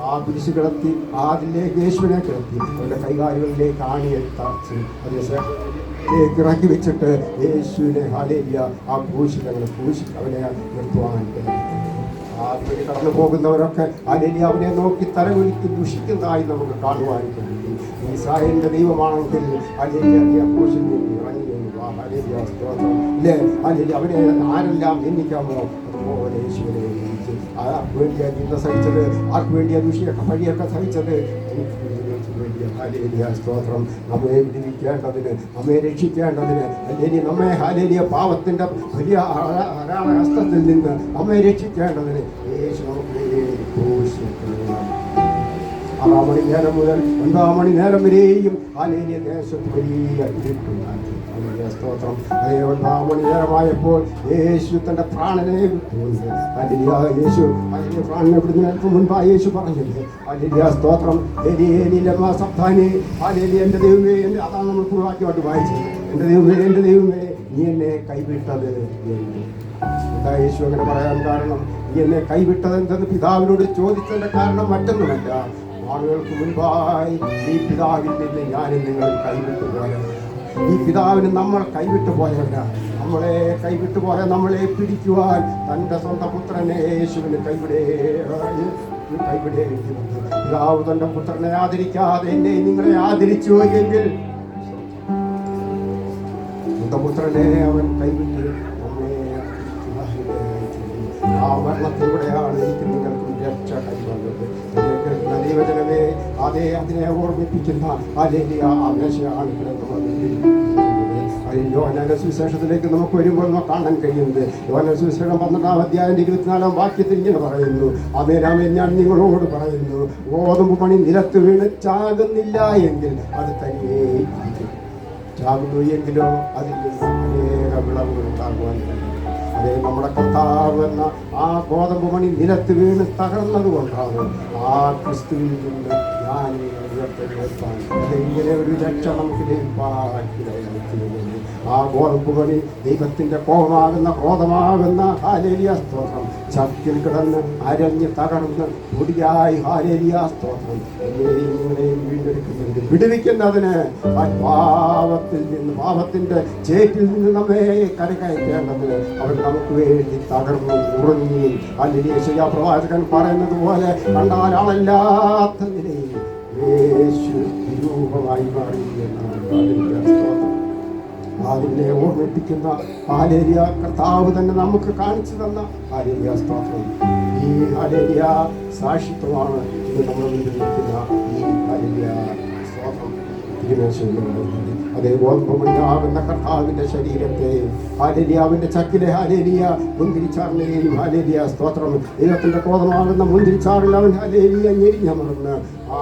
ആ കുരിശ് കിടത്തി അതിലേക്ക് യേശുവിനെ കിടത്തി അവരുടെ കൈകാലുകളിലേക്ക് ആണിയെത്താച്ച് അതിലേക്ക് ഇറക്കി വെച്ചിട്ട് യേശുവിനെ ഹല്ലേലൂയ ആ ക്രൂശിൽ ക്രൂശി അവനെ നിർത്തുവാൻ അതുവഴി കടന്നു പോകുന്നവരൊക്കെ ഹല്ലേലൂയ അവനെ നോക്കി തലകുലുക്കി ദുഷിക്കുന്നതായി നമുക്ക് കാണുവാൻ കഴിയും. ഇസ്രായേലിന്റെ ദൈവമാണെങ്കിൽ ഹല്ലേലൂയ ക്രൂശിൽ നിന്ന് ഇറങ്ങി ഹല്ലേലൂയ സ്തോത്രം ഇല്ലേ, ഹല്ലേലൂയ അവനെ ആരെല്ലാം നിന്ദിക്കാമോ അതുപോലെ യേശുവിനെ ആർക്ക് വേണ്ടിയാ ജീവിതം സഹിച്ചത്, ആർക്ക് വേണ്ടിയാ ദുഷിയൊക്കെ വഴിയൊക്കെ സഹിച്ചത്, ഹല്ലേലൂയ സ്തോത്രം. നമ്മെ വിടുവിക്കേണ്ടതിന്, നമ്മെ രക്ഷിക്കേണ്ടതിന്, ഹല്ലേലൂയ നമ്മെ ഹല്ലേലൂയ പാപത്തിന്റെ വലിയ ഹസ്തത്തിൽ നിന്ന് നമ്മെ രക്ഷിക്കേണ്ടതിന് യേശു നമുക്ക് 6 മണി നേരം മുതൽ 9 മണി നേരം വരെയും ഹല്ലേലൂയ ദേശത്ത് വലിയ ഇരുട്ടുണ്ടായി. സ്തോത്രം. 9 മണി നേരമായപ്പോൾ യേശു തന്റെ പ്രാണനെ വിട്ടുകൊണ്ട് ഹല്ലേലൂയ യേശു പ്രാണനെ വിടുന്നതിന് മുൻപായി യേശു പറഞ്ഞത് ഹല്ലേലൂയ സ്തോത്രം ഹല്ലേലൂയ എന്റെ ദൈവമേ, അതാണ് നമ്മൾ വാക്യമായിട്ട് വായിച്ചത്. എന്റെ ദൈവമേ നീ എന്നെ കൈവിട്ടത്. എന്താ യേശു അങ്ങനെ പറയാൻ കാരണം? നീ എന്നെ കൈവിട്ടത് എന്തെന്ന് പിതാവിനോട് ചോദിച്ചതിന്റെ കാരണം മറ്റൊന്നുമല്ല, ആളുകൾക്ക് മുൻപായി ഈ പിതാവിൽ നിന്ന് ഞാനും നിങ്ങൾ കൈവിട്ടു പോയത്. ഈ പിതാവിന് നമ്മൾ കൈവിട്ടു പോയവല്ല, നമ്മളെ കൈവിട്ടു പോയ നമ്മളെ പിടിക്കുവാൻ തൻ്റെ സ്വന്തം പുത്രനെ യേശുവിന് കൈവിടേണ്ടി വന്നു. പിതാവ് തൻ്റെ പുത്രനെ ആദരിക്കാതെ എന്നെ നിങ്ങളെ ആദരിച്ചു എങ്കിൽ സ്വന്തം പുത്രനെ അവൻ കൈവിട്ട് ആ മരണത്തിലൂടെയാണ് എനിക്ക് നിങ്ങൾക്കും രക്ഷ കൈവന്നത്. ദൈവജനമേ, അതിനെ ഓർമ്മിപ്പിക്കുന്ന ആമേശയാണ് യോഹന്നാന്റെ സുവിശേഷത്തിലേക്ക് നമുക്ക് വരുമ്പോൾ കാണാൻ കഴിയുന്നത്. യോഹന്നാന്റെ സുവിശേഷം 12-ാം അധ്യായം 24-ാം വാക്യത്തിൽ ഇങ്ങനെ പറയുന്നു, ആമേൻ ഞാൻ നിങ്ങളോട് പറയുന്നു, ഗോതമ്പ് മണി നിലത്ത് വീണ് ചാകുന്നില്ല എങ്കിൽ അത് തനിയെ ചാകുന്നു എങ്കിലോ അതിൽ നിന്ന് അനേക വിളവുകൾ ഉണ്ടാകുവാൻ കഴിയും. അതേ നമ്മുടെ കർത്താവ് എന്ന ആ ഗോതമ്പ് മണി നിലത്ത് വീണ് തകർന്നത് കൊണ്ടാണ് ആ ക്രിസ്തുവിൽ നിന്ന് ഞാൻ ഉയർത്തെഴുന്നേൽപ്പാൻ ഇങ്ങനെ ഒരു രക്ഷ നമുക്ക് ലഭിപ്പാൻ. ആ ഗോതമ്പ് മണി ദൈവത്തിന്റെ കോപമാകുന്ന ക്രോധമാകുന്ന ഹല്ലേലൂയ സ്തോത്രം ചക്കിൽ കിടന്ന് അരഞ്ഞ് തകർന്ന് പൊടിയായി ഹല്ലേലൂയ സ്തോത്രം എന്നെയും വീണ്ടെടുക്കുന്നുണ്ട്, വിടുവിക്കുന്നതിന് പാപത്തിൽ നിന്ന്, പാപത്തിന്റെ ചേറ്റിൽ നിന്ന് നമ്മെ കരകയറ്റേണ്ടതിന് അവൻ നമുക്ക് വേണ്ടി തകർന്നു ഉറങ്ങി. ഹല്ലേലൂയ യെശയ്യാ പ്രവാചകൻ പറയുന്നത് പോലെ കണ്ടാൽ ആളല്ലാത്ത നിലയിൽ യേശു വിരൂപമായി മാറി എന്നാണ്. ഹല്ലേലൂയ സ്തോത്രം. അതിനെ ഓർമ്മിപ്പിക്കുന്ന ഹല്ലേലൂയ കർത്താവ് തന്നെ നമുക്ക് കാണിച്ചു തന്ന ഹല്ലേലൂയ സ്തോത്രം. ഈ ഹല്ലേലൂയ സാക്ഷിത്വമാണ് ഇത് നമ്മൾ നിൽക്കുന്ന ഈ ഹല്ലേലൂയ സ്തോത്രം. തിരുമേശയിൽ പറയുന്നത്. അതേ ഗോതമ്പുമണിയാകുന്ന കർത്താവിന്റെ ശരീരത്തെ ഹാലേലിയാവിന്റെ ചക്കിലെ ഹാലേലിയ മുന്തിരിച്ചാറിനെയും ഹാലേലിയ സ്തോത്രം ദൈവത്തിന്റെ ക്രോധമാകുന്ന മുന്തിരിച്ചാറിൽ അവൻ ഹാലേലിയ ഞെരിഞ്ഞമർന്ന്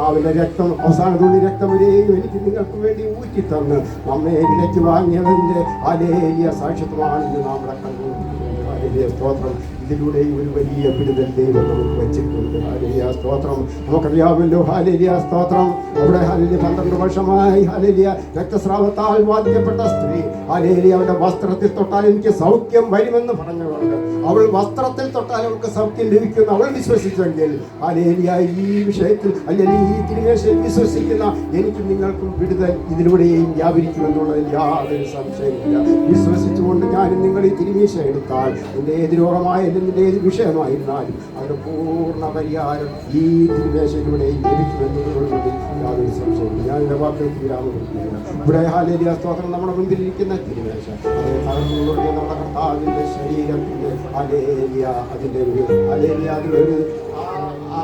അവന്റെ രക്തം അവസാന തുള്ളി രക്തം വരെയും എനിക്ക് നിങ്ങൾക്ക് വേണ്ടി ഊറ്റിത്തന്ന് നമ്മെ വിലയ്ക്ക് വാങ്ങിയതിന്റെ ഹാലേലിയ സാക്ഷ്യത്വമാണെന്ന് നാം ഇവിടെ കണ്ടുകൊണ്ടിരിക്കുന്നത്. ഹാലേലിയ സ്തോത്രം. ഇതിലൂടെ ഒരു വലിയ വിടുതൽ ദൈവം നമുക്ക് വെച്ചിട്ടുണ്ട്. ഹാലേലിയ സ്തോത്രം. നമുക്കറിയാമല്ലോ ഹാലേലിയ സ്തോത്രം. അവിടെ ഹാലേലിയ 12 വർഷമായി ഹാലേലിയ രക്തസ്രാവത്താൽ ബാധിക്കപ്പെട്ട സ്ത്രീ ഹാലേലിയ അവരുടെ വസ്ത്രത്തിൽ തൊട്ടാൽ എനിക്ക് സൗഖ്യം വരുമെന്ന് പറഞ്ഞുകൊണ്ട് അവൾ വസ്ത്രത്തിൽ തൊട്ടാൽ അവൾക്ക് സൗഖ്യം ലഭിക്കുമെന്ന് അവൾ വിശ്വസിച്ചെങ്കിൽ ഹാലേലിയ ഈ വിഷയത്തിൽ അല്ലെങ്കിൽ ഈ തിരുമേശയിൽ വിശ്വസിക്കുന്ന എനിക്കും നിങ്ങൾക്കും വിടുതൽ ഇതിലൂടെയും വ്യാപരിക്കുമെന്നുള്ളതിൽ യാതൊരു സംശയമില്ല. വിശ്വസിച്ചുകൊണ്ട് ഞാനും നിങ്ങൾ ഈ തിരുമേശ എടുത്താൽ എൻ്റെ ഏത് രോഗമായ ഇതിൻ്റെ ഏത് വിഷയമായിരുന്നാലും അതിൻ്റെ പൂർണ്ണ പരിഹാരം ഈ തിരുമേശയിലൂടെയും ലഭിക്കുമെന്നുള്ളതിൽ യാതൊരു സംശയമില്ല. ഞാൻ എൻ്റെ വാക്കുകൾക്ക് വിരാമം കൊടുക്കുകയാണ്. ഇവിടെ ഹാലേലിയ സ്തോത്രം നമ്മുടെ മുൻപിലിരിക്കുന്ന തിരുമേശ അതേ തകർന്നുകൊണ്ടേ നമ്മുടെ കർത്താവിൻ്റെ ശരീരത്തിൻ്റെ ഹാലേലിയ അതിൻ്റെ ഒരു ഹാലേലിയ അതിലൊരു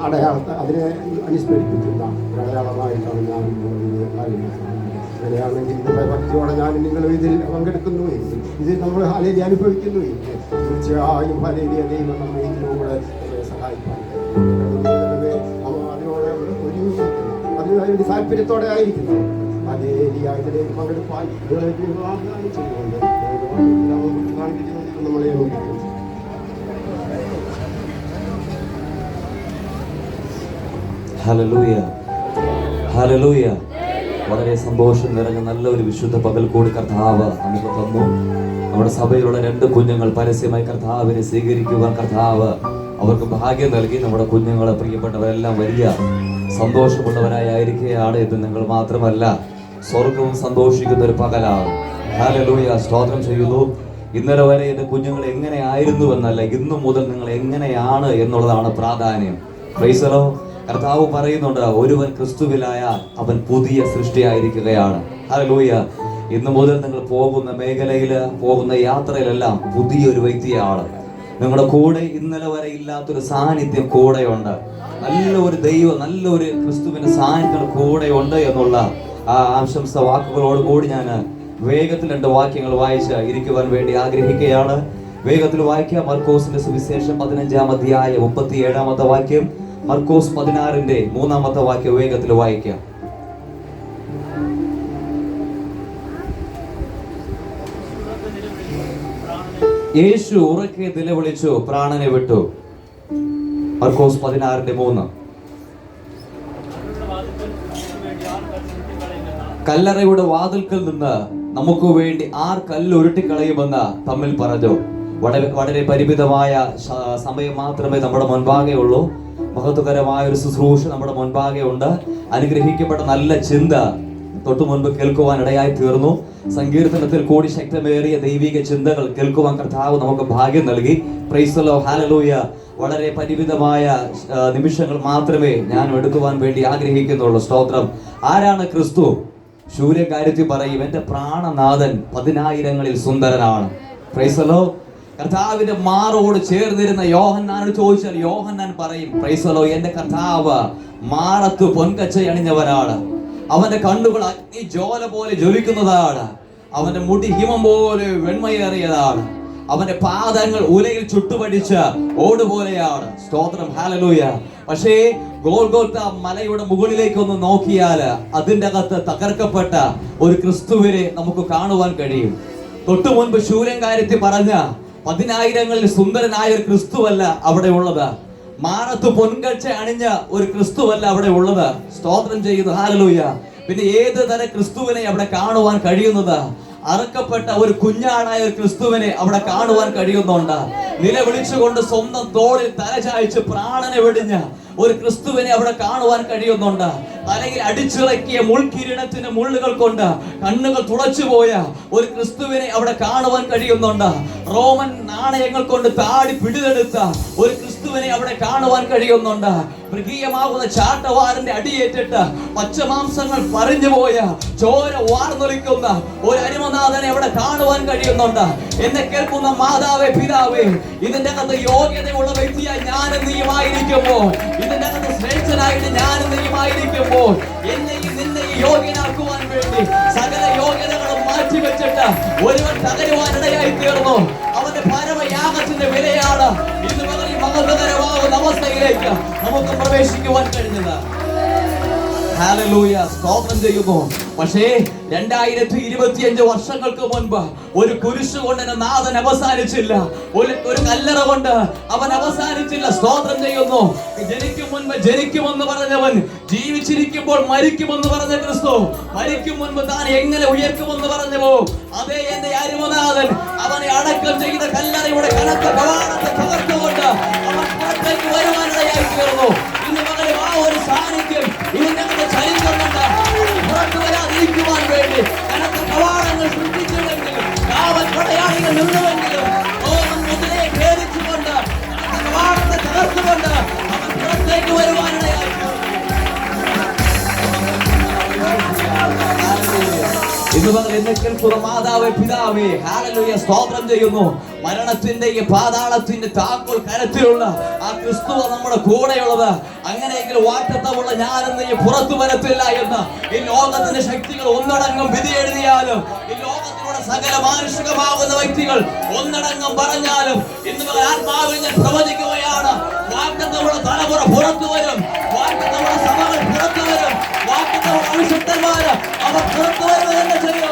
അടയാളത്തെ അതിനെ അനുസ്മരിപ്പിക്കുന്ന അടയാളമായിട്ടാണ് ഞാൻ അങ്ങനെയാണെങ്കിൽ ഇതിൻ്റെ ഭക്തിയോടെ ഞാൻ നിങ്ങൾ ഇതിൽ പങ്കെടുക്കുന്നു എങ്കിൽ ഇത് നമ്മൾ ഹാലേലിയ അനുഭവിക്കുന്നു എങ്കിൽ തീർച്ചയായും ഹാലേലിയ ദൈവം നമ്മെ ഇതിലൂടെ സഹായിക്കാൻ അതിനൊരു താല്പര്യത്തോടെ ആയിരിക്കുന്നു. ഹാലേലിയ ഇതിലേക്ക് പങ്കെടുപ്പാൻ വാഗ്ദാനം ചെയ്യുന്നുണ്ട്. നമ്മളെ നോക്കിക്കുന്നു. Hallelujah, hallelujah. വളരെ സന്തോഷം നിറഞ്ഞ നല്ലൊരു വിശുദ്ധ പകൽ കൂടി കർത്താവ് നമുക്ക് തന്നു. നമ്മുടെ സഭയിലുള്ള 2 കുഞ്ഞുങ്ങൾ പരസ്യമായി കർത്താവിനെ സ്വീകരിക്കുവാൻ കർത്താവ് അവർക്ക് ഭാഗ്യം നൽകി. നമ്മുടെ കുഞ്ഞുങ്ങളെ പ്രിയപ്പെട്ടവരെല്ലാം വലിയ സന്തോഷമുള്ളവരായിരിക്കുകയാണ്. ഇത് നിങ്ങൾ മാത്രമല്ല, സ്വർഗവും സന്തോഷിക്കുന്ന ഒരു പകലാണ്. ഹല്ലേലൂയ, സ്തോത്രം ചെയ്യുന്നു. ഇന്നലെ വരെ എൻ്റെ കുഞ്ഞുങ്ങൾ എങ്ങനെയായിരുന്നു എന്നല്ല, ഇന്നു മുതൽ നിങ്ങൾ എങ്ങനെയാണ് എന്നുള്ളതാണ് പ്രാധാന്യം. Price the Lord. കർത്താവ് പറയുന്നുണ്ട്, ഒരുവൻ ക്രിസ്തുവിലായാൽ അവൻ പുതിയ സൃഷ്ടിയായിരിക്കുകയാണ്. ഹല്ലേലൂയ. ഇന്നു മുതൽ നിങ്ങൾ പോകുന്ന മേഖലയിൽ, പോകുന്ന യാത്രയിലെല്ലാം പുതിയൊരു വ്യക്തിയാണ്. നിങ്ങളുടെ കൂടെ ഇന്നലെ വരെ ഇല്ലാത്തൊരു സാന്നിധ്യം കൂടെയുണ്ട്. നല്ലൊരു ക്രിസ്തുവിന്റെ സാന്നിധ്യം കൂടെയുണ്ട് എന്നുള്ള ആ ആശംസ വാക്കുകളോട് കൂടി ഞാൻ വേഗത്തിൽ 2 വാക്യങ്ങൾ വായിച്ച് ഇരിക്കുവാൻ വേണ്ടി ആഗ്രഹിക്കുകയാണ്. വേഗത്തിൽ വായിക്കാം. മർക്കോസിന്റെ സുവിശേഷം 15-ാം അധ്യായം 37-ാമത്തെ വാക്യം, മർക്കോസ് 16-ന്റെ 3-ാമത്തെ വാക്യം വേഗത്തിൽ വായിക്കാം. യേശു ഉറക്കെ നിലവിളിച്ചു, പ്രാണനെ വിട്ടു. മർക്കോസ് 16-3. കല്ലറയുടെ വാതിൽക്കൽ നിന്ന് നമുക്ക് വേണ്ടി ആർ കല്ലുരുട്ടിക്കളയുമെന്ന് തമ്മിൽ പറഞ്ഞു. വളരെ പരിമിതമായ സമയം മാത്രമേ നമ്മുടെ മുൻപാകെ ഉള്ളൂ. മഹത്വകരമായ ഒരു ശുശ്രൂഷ നമ്മുടെ മുൻപാകെ ഉണ്ട്. അനുഗ്രഹിക്കപ്പെട്ട നല്ല ചിന്ത തൊട്ടു മുൻപ് കേൾക്കുവാൻ ഇടയായി തീർന്നു. സങ്കീർത്തനത്തിൽ കൂടി ശക്തമേറിയ ദൈവിക ചിന്തകൾ കേൾക്കുവാൻ കർത്താവ് നമുക്ക് ഭാഗ്യം നൽകി. Price the Lord, hallelujah. വളരെ പരിമിതമായ നിമിഷങ്ങൾ മാത്രമേ ഞാൻ എടുക്കുവാൻ വേണ്ടി ആഗ്രഹിക്കുന്നുള്ളൂ. സ്തോത്രം. ആരാണ് ക്രിസ്തു? ശൂര്യകാര്യത്തിൽ പറയും, എൻ്റെ പ്രാണനാഥൻ 10,000-ങ്ങളിൽ സുന്ദരനാണ്. Praise the Lord. കർത്താവിന്റെ മാറോട് ചേർന്നിരുന്ന യോഹന്നാനോട് ചോദിച്ചാൽ യോഹന്നാൻ പറയും, പ്രൈസ് ദി ലോർഡ്, എൻ്റെ കർത്താവ് മാറത്ത് പൊൻകച്ച അണിഞ്ഞവനാണ്. അവന്റെ കണ്ണുകൾ അഗ്നി ജ്വാല പോലെ ജ്വലിക്കുന്നതാണ്. അവന്റെ മുടി ഹിമം പോലെ വെണ്മയേറിയതാണ്. അവന്റെ പാദങ്ങൾ ഉലയിൽ ചുട്ടുപടിച്ച ഓടുപോലെയാണ്. സ്തോത്രം, ഹല്ലേലൂയ. പക്ഷേ ഗോൽഗോൽത്ത മലയുടെ മുകളിലേക്കൊന്ന് നോക്കിയാൽ അതിൻ്റെ അകത്ത് തകർക്കപ്പെട്ട ഒരു ക്രിസ്തുവിനെ നമുക്ക് കാണുവാൻ കഴിയും. തൊട്ടു മുൻപ് ശൂര്യൻകാര്യത്തിൽ പറഞ്ഞ 10,000-ങ്ങളിൽ സുന്ദരനായ ഒരു ക്രിസ്തുവല്ല അവിടെ ഉള്ളത്. മാറത്ത് പൊൻകച്ച അണിഞ്ഞ ഒരു ക്രിസ്തുവല്ല അവിടെ ഉള്ളത്. സ്തോത്രം ചെയ്യുന്നു, ഹല്ലേലൂയ. പിന്നെ ഏത് തരം ക്രിസ്തുവിനെ അവിടെ കാണുവാൻ കഴിയുന്നത്? അറക്കപ്പെട്ട ഒരു കുഞ്ഞാടായ ഒരു ക്രിസ്തുവിനെ അവിടെ കാണുവാൻ കഴിയുന്നുണ്ട്. നിലവിളിച്ചുകൊണ്ട് സ്വന്തം തോളിൽ തലചായ്ച്ച് പ്രാണനെ വെടിഞ്ഞ ഒരു ക്രിസ്തുവിനെ അവിടെ കാണുവാൻ കഴിയുന്നുണ്ട്. തലയിൽ അടിച്ചിറക്കിയ മുൾക്കിരീടത്തിന്റെ മുള്ളുകൾ കൊണ്ട് കണ്ണുകൾ തുളച്ചുപോയ ഒരു ക്രിസ്തുവിനെ അവിടെ കാണുവാൻ കഴിയുന്നുണ്ട്. റോമൻ നാണയങ്ങൾ കൊണ്ട് താടി പിടിതെടുത്ത ഒരു ക്രിസ്തുവിനെ അവിടെ കാണുവാൻ കഴിയുന്നുണ്ട്. മൃഗീയമാകുന്ന ചാട്ടവാറിന്റെ അടിയേറ്റിട്ട് പച്ചമാംസങ്ങൾ പറിഞ്ഞുപോയ ചോര വാർന്നൊലിക്കുന്ന ഒരു അരിമനാഥനെ അവിടെ കാണുവാൻ കഴിയുന്നുണ്ട്. എന്നെ കേൾക്കുന്ന മാതാവേ, പിതാവേ, ഇതിന്റെ അകത്ത് യോഗ്യതയുള്ള വ്യക്തിയായി ഞാനും നീയുമായിരിക്കുമ്പോൾ, ഇതിന്റെ അകത്ത് ശ്രേഷ്ഠനായിട്ട് ഞാനും നീയുമായിരിക്കുമ്പോൾ, എന്നെയും നിന്നെയും യോഗ്യനാക്കുവാൻ വേണ്ടി സകല യോഗ്യതകളും മാറ്റിവെച്ചിട്ട് ഒരുവൻ തകരുവാനിടയായി തീർന്നു. അവന്റെ പരമയാഗത്തിന്റെ വിലയാണ് ഇന്ന് മുതൽ ഈ മഹത്വകരമാകുന്ന അവസ്ഥയിലേക്ക് നമുക്ക് പ്രവേശിക്കുവാൻ കഴിഞ്ഞത്. ഹല്ലേലൂയ, സ്തോത്രം ചെയ്യുന്നു. പക്ഷേ 2025 വർഷങ്ങൾക്ക് മുൻപ് ഒരു കുരിശ് കൊണ്ട് നാഥൻ അവസാനിച്ചില്ല, ഒരു കല്ലറ കൊണ്ട് അവൻ അവസാനിച്ചില്ല. സ്തോത്രം ചെയ്യുന്നു. ജനിക്കും മുൻപ് ജനിക്കുമെന്ന് പറഞ്ഞവൻ ജീവിച്ചിരിക്കുമ്പോൾ മരിക്കുമെന്ന് പറഞ്ഞ ക്രിസ്തു, മരിക്കും മുൻപ് താൻ എങ്ങനെ ഉയർക്കുമെന്ന് പറഞ്ഞവോ അതേ എന്റെ അരുമനാഥൻ അവനെ അടക്കം ചെയ്ത കല്ലറയുടെ കനത്ത കവാടത്തെ തകർത്തുകൊണ്ട് അവൻ പുറത്തേക്ക് വരുവാനിടയായി തീർന്നു. ഇന്ന് പകരം ആ ഒരു സാന്നിധ്യം ഇനി ഞങ്ങളുടെ ചരിത്രമുണ്ട്. പുറത്തു വരാതിരിക്കുവാൻ വേണ്ടി കനത്ത കവാടങ്ങൾ സൃഷ്ടിച്ചുവെങ്കിലും കാവൽ പടയാളികൾ നിന്നുവെങ്കിലും ഓണം മുതലേ ഭേദിച്ചുകൊണ്ട് കനത്ത കവാടത്തെ തകർത്തുകൊണ്ട് അവൻ പുറത്തേക്ക് വരുവാനിടയായി. ഇന്ന് എന്നേക്കുള്ള മാതാവേ പിതാവേ, ഹല്ലേലൂയ, സ്തോത്രം ചെയ്യുന്നു. മരണത്തിന്റെയും പാതാളത്തിന്റെ താക്കോൽ കരത്തിലുള്ള ആ ക്രിസ്തു നമ്മുടെ കൂടെയുള്ളത്. അങ്ങനെയെങ്കിൽ വാഗ്ദത്തമുള്ള ഞാനെന്ന് പുറത്തു വരത്തില്ല എന്ന് ഈ ലോകത്തിന്റെ ശക്തികൾ ഒന്നടങ്കം വിധി എഴുതിയാലും, ഈ ലോകത്തിലൂടെ സകല മാനുഷികമാകുന്ന വ്യക്തികൾ ഒന്നടങ്കം പറഞ്ഞാലും, ഇന്ന് ആത്മാവിൽ ഞാൻ പ്രവചിക്കുകയാണ്, വാഗ്ദത്തമുള്ള തലമുറ പുറത്തു വരും, വാഗ്ദത്തമുള്ള സഭകൾ പുറത്തു വരും, വാഗ്ദത്തമുള്ള അഭിഷിക്തന്മാര് അവർ പുറത്തു വരുന്നത് ചെയ്യും.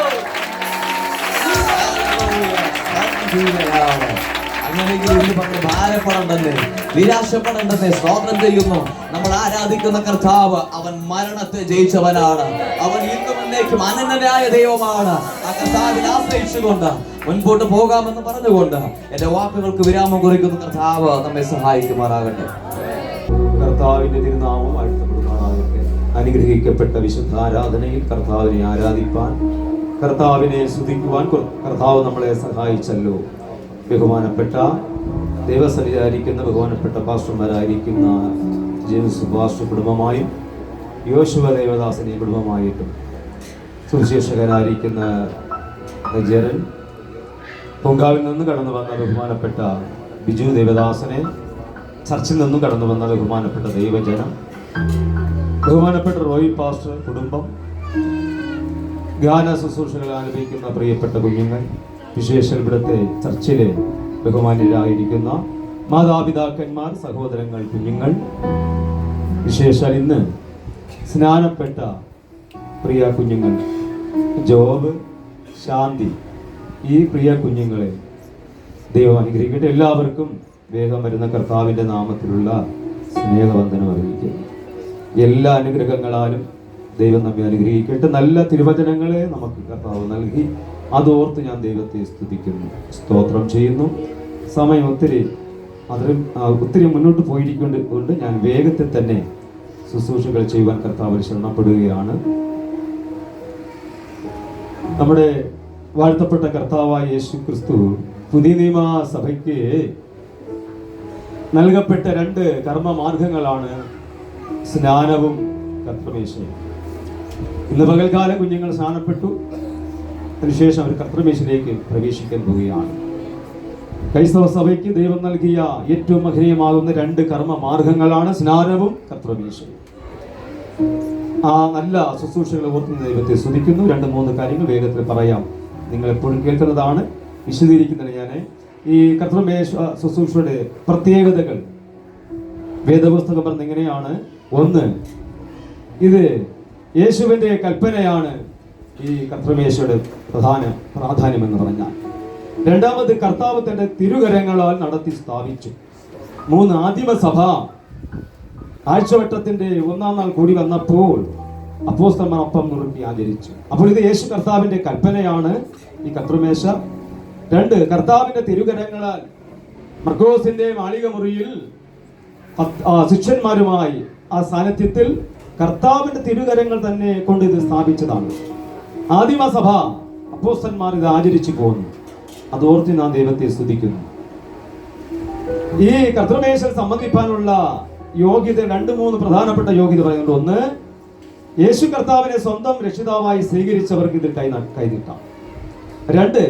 അങ്ങനെയെങ്കിൽ ഭാരപ്പെടേണ്ടതേ, നിരാശപ്പെടേണ്ടതേ. സ്തോത്രം ചെയ്യുന്നു. നമ്മൾ ആരാധിക്കുന്ന കർത്താവ് അവൻ മരണത്തെ ജയിച്ചവനാണ്. അവൻ ഇന്നും എന്നേക്കും അനന്യനായ ദൈവമാണ്. ആ കർത്താവിനെ ആശ്രയിച്ചുകൊണ്ട് മുൻപോട്ട് പോകാമെന്ന് പറഞ്ഞുകൊണ്ട് എന്റെ വാക്കുകൾക്ക് വിരാമം കുറിക്കുന്ന കർത്താവ് നമ്മെ സഹായിക്കുമാറാകട്ടെ. കർത്താവിന്റെ തിരുനാമം വാഴ്ത്തപ്പെടുമാറാകട്ടെ. അനുഗ്രഹിക്കപ്പെട്ട വിശുദ്ധ ആരാധനയിൽ കർത്താവിനെ ആരാധിപ്പാൻ, കർത്താവിനെ സ്തുതിക്കുവാൻ കർത്താവ് നമ്മളെ സഹായിച്ചല്ലോ. ബഹുമാനപ്പെട്ട ദേവസന്നിധിയായിരിക്കുന്ന ബഹുമാനപ്പെട്ട പാസ്റ്റർമാരായിരിക്കുന്ന ജെയിംസ് പാസ്റ്റർ കുടുംബമായും യോശുവ ദേവദാസനെ കുടുംബമായിട്ടും സുവിശേഷകനായിരിക്കുന്ന ജെറൻ, പൊങ്കാവിൽ നിന്ന് കടന്നു വന്ന ബഹുമാനപ്പെട്ട ബിജു ദേവദാസനെ, ചർച്ചിൽ നിന്നും കടന്നു വന്ന ബഹുമാനപ്പെട്ട ദൈവജനം, ബഹുമാനപ്പെട്ട റോയി പാസ്റ്റർ കുടുംബം, ഗാന ശുശ്രൂഷകൾ ആലപിക്കുന്ന പ്രിയപ്പെട്ട കുഞ്ഞുങ്ങൾ, വിശേഷൽ ഇവിടുത്തെ ചർച്ചിലെ ബഹുമാന്യരായിരിക്കുന്ന മാതാപിതാക്കന്മാർ, സഹോദരങ്ങൾ, കുഞ്ഞുങ്ങൾ, വിശേഷാൽ ഇന്ന് സ്നാനപ്പെട്ട പ്രിയ കുഞ്ഞുങ്ങൾ ജോബ്, ശാന്തി, ഈ പ്രിയ കുഞ്ഞുങ്ങളെ ദൈവം അനുഗ്രഹിക്കട്ടെ. എല്ലാവർക്കും വേഗം വരുന്ന കർത്താവിൻ്റെ നാമത്തിലുള്ള സ്നേഹവന്ദനം അറിയിക്കുന്നു. എല്ലാ അനുഗ്രഹങ്ങളാലും ദൈവം നമ്മെ അനുഗ്രഹിക്കട്ടെ. നല്ല തിരുവചനങ്ങളെ നമുക്ക് കർത്താവ് നൽകി, അതോർത്ത് ഞാൻ ദൈവത്തെ സ്തുതിക്കുന്നു, സ്തോത്രം ചെയ്യുന്നു. സമയം ഒത്തിരി മുന്നോട്ട് പോയിരിക്കൊണ്ട് ഞാൻ വേഗത്തിൽ തന്നെ ശുശ്രൂഷകൾ ചെയ്യുവാൻ കർത്താവിൽ ശരണപ്പെടുകയാണ്. നമ്മുടെ വാഴ്ത്തപ്പെട്ട കർത്താവായ യേശു ക്രിസ്തു പുതിയ നിയമ സഭയ്ക്ക് നൽകപ്പെട്ട 2 കർമ്മമാർഗങ്ങളാണ് സ്നാനവും കർത്തൃമേശയും. ഇന്ന് പകൽക്കാലം കുഞ്ഞുങ്ങൾ സ്നാനപ്പെട്ടു, അതിനുശേഷം അവർ കർത്തൃമേശയിലേക്ക് പ്രവേശിക്കാൻ പോവുകയാണ്. ക്രൈസ്തവ സഭയ്ക്ക് ദൈവം നൽകിയ ഏറ്റവും മഹനീയമാകുന്ന 2 കർമ്മമാർഗങ്ങളാണ് സ്നാനവും കർത്തൃമേശയും. ആ നല്ല ശുശ്രൂഷകളെ ഓർത്തുന്ന ദൈവത്തെ സ്തുതിക്കുന്നു. 2-3 കാര്യങ്ങൾ വേഗത്തിൽ പറയാം. നിങ്ങൾ എപ്പോഴും കേൾക്കുന്നതാണ്, വിശദീകരിക്കുന്നതിന് ഞാൻ ഈ കർത്തൃമേശ ശുശ്രൂഷയുടെ പ്രത്യേകതകൾ വേദപുസ്തകം പറഞ്ഞ എങ്ങനെയാണ്. 1, ഇത് യേശുവിൻ്റെ കൽപ്പനയാണ് ഈ കർത്തൃമേശയുടെ പ്രാധാന്യം എന്ന് പറഞ്ഞാൽ. 2, കർത്താവ് തന്റെ തിരുകരങ്ങളാൽ നടത്തി സ്ഥാപിച്ചു. 3, ആദിമസഭ ആഴ്ചവട്ടത്തിന്റെ 1-ാം നാൾ കൂടി വന്നപ്പോൾ അപ്പോസ്തലന്മാർ അപ്പം നുറുക്കി ആചരിച്ചു. അപ്പോൾ ഇത് യേശു കർത്താവിന്റെ കൽപ്പനയാണ് ഈ കർത്തൃമേശ. 2, കർത്താവിന്റെ തിരുകരങ്ങളാൽ മർക്കോസിന്റെ മാളിക മുറിയിൽ ശിഷ്യന്മാരുമായി ആ സാന്നിധ്യത്തിൽ കർത്താവിന്റെ തിരുകരങ്ങൾ തന്നെ കൊണ്ട് ഇത് സ്ഥാപിച്ചതാണ്. ആദിമസഭ അപ്പോസ്തലന്മാർ ഇത് ആചരിച്ചു പോകുന്നു. അതോർത്ത് നാം ദൈവത്തെ സ്തുതിക്കുന്നു. ഈ കർത്തൃമേശയിൽ സംബന്ധിക്കാനുള്ള യോഗ്യത 2-3 പ്രധാനപ്പെട്ട യോഗ്യത പറയുന്നുണ്ട്. 1, യേശു കർത്താവിനെ സ്വന്തം രക്ഷിതാവായി സ്വീകരിച്ചവർക്ക് ഇതിൽ കൈനീട്ടാം. 2,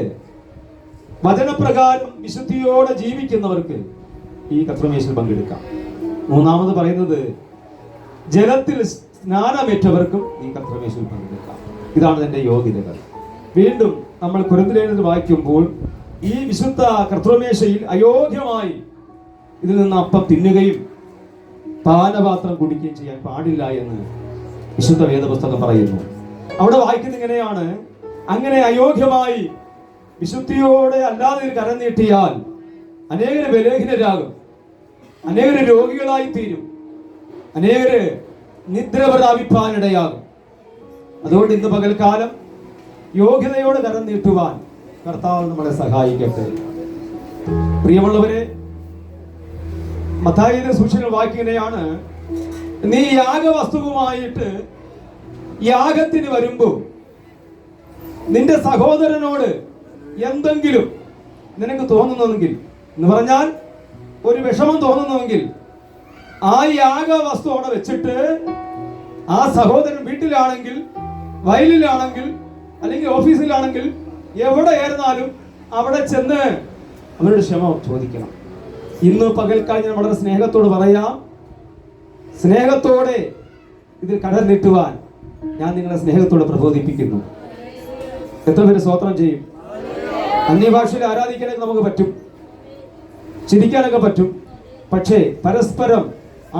വചനപ്രകാരം വിശുദ്ധിയോടെ ജീവിക്കുന്നവർക്ക് ഈ കർത്തൃമേശയിൽ പങ്കെടുക്കാം. 3 പറയുന്നത് ജലത്തിൽ സ്നാനമേറ്റവർക്കും ഈ കർത്തൃമേശയിൽ പങ്കെടുക്കാം. ഇതാണ് എൻ്റെ യോഗ്യതകൾ. വീണ്ടും നമ്മൾ കൊരിന്ത്യർ വായിക്കുമ്പോൾ ഈ വിശുദ്ധ കർത്തൃമേശയിൽ അയോഗ്യമായി ഇതിൽ നിന്ന് അപ്പം തിന്നുകയും പാനപാത്രം കുടിക്കുകയും ചെയ്യാൻ പാടില്ല എന്ന് വിശുദ്ധ വേദപുസ്തകം പറയുന്നു. അവിടെ വായിക്കുന്നത് ഇങ്ങനെയാണ്: അങ്ങനെ അയോഗ്യമായി വിശുദ്ധിയോടെ അല്ലാതെ ഒരു കരം നീട്ടിയാൽ അനേകര് ബലഹീനരാകും, അനേകര് രോഗികളായി തീരും, അനേകര് നിദ്ര പ്രാപിപ്പാനിടയാകും. അതുകൊണ്ട് ഇന്ന് പകൽക്കാലം യോഗ്യതയോടെ കരം നീട്ടുവാൻ കർത്താവ് നമ്മളെ സഹായിക്കട്ടെ. പ്രിയമുള്ളവരെ, മത്തായിയുടെ സുവിശേഷം വായിക്കുകയാണ്: നീ യാഗവസ്തുവുമായിട്ട് യാഗത്തിന് വരുമ്പോൾ നിന്റെ സഹോദരനോട് എന്തെങ്കിലും നിനക്ക് തോന്നുന്നെങ്കിൽ, എന്ന് പറഞ്ഞാൽ ഒരു വിഷമം തോന്നുന്നുവെങ്കിൽ, ആ യാഗവസ്തു അവിടെ വെച്ചിട്ട് ആ സഹോദരൻ വീട്ടിലാണെങ്കിൽ, വയലിലാണെങ്കിൽ, അല്ലെങ്കിൽ ഓഫീസിലാണെങ്കിൽ, എവിടെ ആയിരുന്നാലും അവിടെ ചെന്ന് അവരുടെ ക്ഷമ ചോദിക്കണം. ഇന്ന് പകൽക്കാലം ഞാൻ വളരെ സ്നേഹത്തോട് പറയാം, സ്നേഹത്തോടെ ഇതിൽ കടൽ നീട്ടുവാൻ ഞാൻ നിങ്ങളെ സ്നേഹത്തോടെ പ്രബോധിപ്പിക്കുന്നു. എത്ര പേര് സ്തോത്രം ചെയ്യും? അന്യഭാഷയിൽ ആരാധിക്കാനൊക്കെ നമുക്ക് പറ്റും, ചിരിക്കാനൊക്കെ പറ്റും. പക്ഷേ പരസ്പരം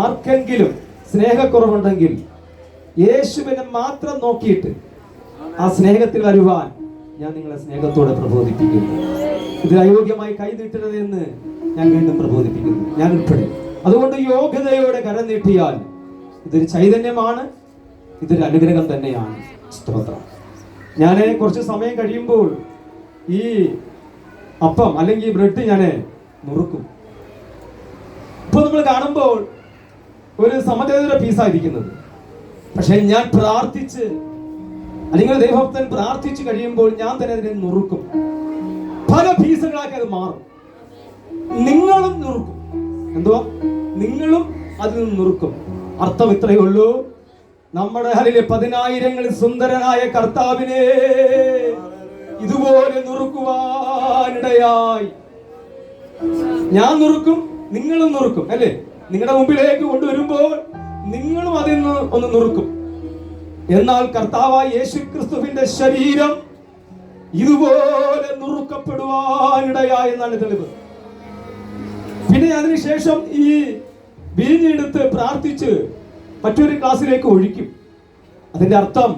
ആർക്കെങ്കിലും സ്നേഹക്കുറവുണ്ടെങ്കിൽ യേശുവിനെ മാത്രം നോക്കിയിട്ട് ആ സ്നേഹത്തിൽ വരുവാൻ ഞാൻ നിങ്ങളെ സ്നേഹത്തോടെ പ്രബോധിപ്പിക്കുന്നു. ഇതിൽ അയോഗ്യമായി കൈനീട്ടരുതെന്ന് ഞാൻ വീണ്ടും പ്രബോധിപ്പിക്കുന്നു, ഞാൻ ഉൾപ്പെടെ. അതുകൊണ്ട് യോഗ്യതയോടെ കരം നീട്ടിയാൽ ഇതൊരു ചൈതന്യമാണ്, ഇതൊരു അനുഗ്രഹം തന്നെയാണ്. സ്തോത്രം. ഞാൻ കുറച്ച് സമയം കഴിയുമ്പോൾ ഈ അപ്പം അല്ലെങ്കിൽ ബ്രെഡ് ഞാൻ നുറുക്കും. ഇപ്പൊ നമ്മൾ കാണുമ്പോൾ ഒരു സമചതുര പീസായിരിക്കുന്നത്, പക്ഷെ ഞാൻ പ്രാർത്ഥിച്ച് അല്ലെങ്കിൽ ദൈവഭക്തൻ പ്രാർത്ഥിച്ചു കഴിയുമ്പോൾ ഞാൻ തന്നെ അതിനെ നുറുക്കും. പല പീസുകളാക്കി അത് മാറും. നിങ്ങളും നുറുക്കും. എന്തുവാ? നിങ്ങളും അതിൽ നിന്ന് നുറുക്കും. അർത്ഥം ഇത്രയേ ഉള്ളൂ: നമ്മുടെ ഹല്ലേലൂയ 10,000ങ്ങളിൽ സുന്ദരനായ കർത്താവിനെ ഇതുപോലെ നുറുക്കുവാനിടയായി. ഞാൻ നുറുക്കും, നിങ്ങളും നുറുക്കും, അല്ലേ? നിങ്ങളുടെ മുമ്പിലേക്ക് കൊണ്ടുവരുമ്പോൾ നിങ്ങളും അതിൽ നിന്ന് ഒന്ന് നുറുക്കും. എന്നാൽ കർത്താവായ യേശുക്രിസ്തുവിന്റെ ശരീരം ഇതുപോലെ നുറുക്കപ്പെടുവാനിടയായി എന്നാണ് തെളിവ്. പിന്നെ അതിനുശേഷം ഈ വീഞ്ഞെടുത്ത് പ്രാർത്ഥിച്ച് മറ്റൊരു ക്ലാസ്സിലേക്ക് ഒഴിക്കും. അതിന്റെ അർത്ഥം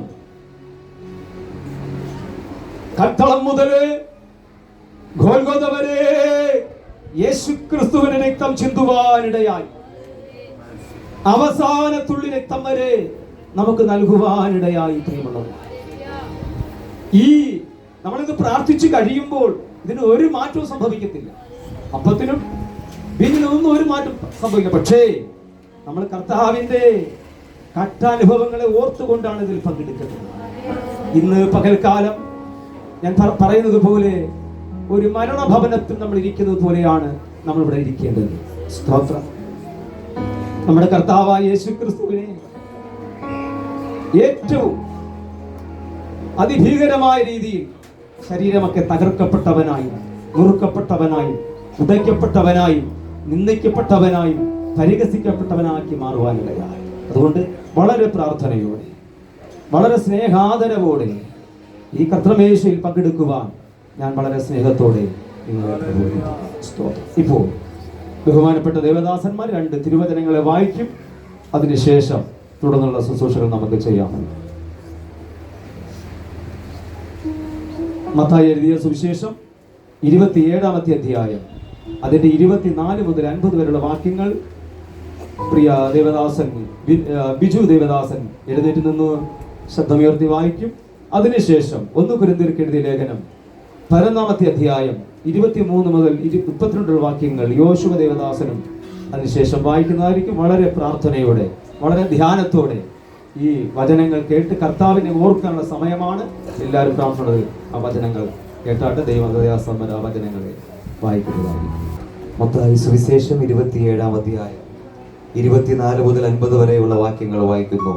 കത്തളം മുതൽ ഗോൽഗോഥ വരെ യേശുക്രിസ്തുവിന്റെ രക്തം ചിന്തുവാനിടയായി, അവസാന തുള്ളി രക്തം വരെ നമുക്ക് നൽകുവാനിടയായി. പ്രിയമുള്ളത്, ഈ നമ്മളിത് പ്രാർത്ഥിച്ചു കഴിയുമ്പോൾ ഇതിന് ഒരു മാറ്റവും സംഭവിക്കത്തില്ല. അപ്പത്തിനും വീഞ്ഞിനൊന്നും ഒരു മാറ്റം സംഭവിക്കില്ല. പക്ഷേ നമ്മൾ കർത്താവിന്റെ കഷ്ടാനുഭവങ്ങളെ ഓർത്തുകൊണ്ടാണ് ഇതിൽ പങ്കെടുക്കുന്നത്. ഇന്ന് പകൽക്കാലം ഞാൻ പറയുന്നത് പോലെ ഒരു മരണഭവനത്തിൽ നമ്മൾ ഇരിക്കുന്നത് പോലെയാണ് നമ്മൾ ഇവിടെ ഇരിക്കേണ്ടത്. സ്തോത്രം. നമ്മുടെ കർത്താവായ യേശുക്രിസ്തുവിനെ ഏറ്റവും അതിഭീകരമായ രീതിയിൽ ശരീരമൊക്കെ തകർക്കപ്പെട്ടവനായും നുറുക്കപ്പെട്ടവനായും ഉടയ്ക്കപ്പെട്ടവനായും നിന്ദിക്കപ്പെട്ടവനായും പരിഹസിക്കപ്പെട്ടവനാക്കി മാറുവാനിടയായി. അതുകൊണ്ട് വളരെ പ്രാർത്ഥനയോടെ, വളരെ സ്നേഹാദരവോടെ ഈ കർത്തൃമേശയിൽ പങ്കെടുക്കുവാൻ ഞാൻ വളരെ സ്നേഹത്തോടെ നിങ്ങളെ പ്രബോധിപ്പിക്കുന്നു. ഇപ്പോൾ ബഹുമാനപ്പെട്ട ദേവദാസന്മാർ 2 തിരുവചനങ്ങളെ വായിക്കും. അതിനുശേഷം തുടർന്നുള്ള ശുശ്രൂഷകൾ നമുക്ക് ചെയ്യാമല്ലോ. മത്തായി എഴുതിയ സുവിശേഷം 27-ാമത്തെ അധ്യായം അതിന്റെ 24 മുതൽ 50 വരെയുള്ള വാക്യങ്ങൾ പ്രിയ ദേവദാസൻ ബിജു ദേവദാസൻ എഴുന്നേറ്റ് നിന്ന് ശബ്ദമുയർത്തി വായിക്കും. അതിനുശേഷം 1 കൊരിന്ത്യർക്ക് എഴുതിയ ലേഖനം 11-ാമത്തെ അധ്യായം 23 മുതൽ 32 വാക്യങ്ങൾ യോശുവ ദേവദാസനും അതിനുശേഷം വായിക്കുന്നതായിരിക്കും. വളരെ പ്രാർത്ഥനയോടെ, വളരെ ധ്യാനത്തോടെ ഈ വചനങ്ങൾ കേട്ട് കർത്താവിനെ ഓർക്കാനുള്ള സമയമാണ്. എല്ലാവരും പ്രാർത്ഥനയോടെ ആ വചനങ്ങൾ കേട്ടാട്ട് ദൈവദാസന്മാർ ആ വചനങ്ങളെ വായിക്കുന്നതായിരിക്കും. മത്തായി സുവിശേഷം 27-ാം അധ്യായം 24 മുതൽ 50 വരെയുള്ള വാക്യങ്ങൾ വായിക്കുന്നു.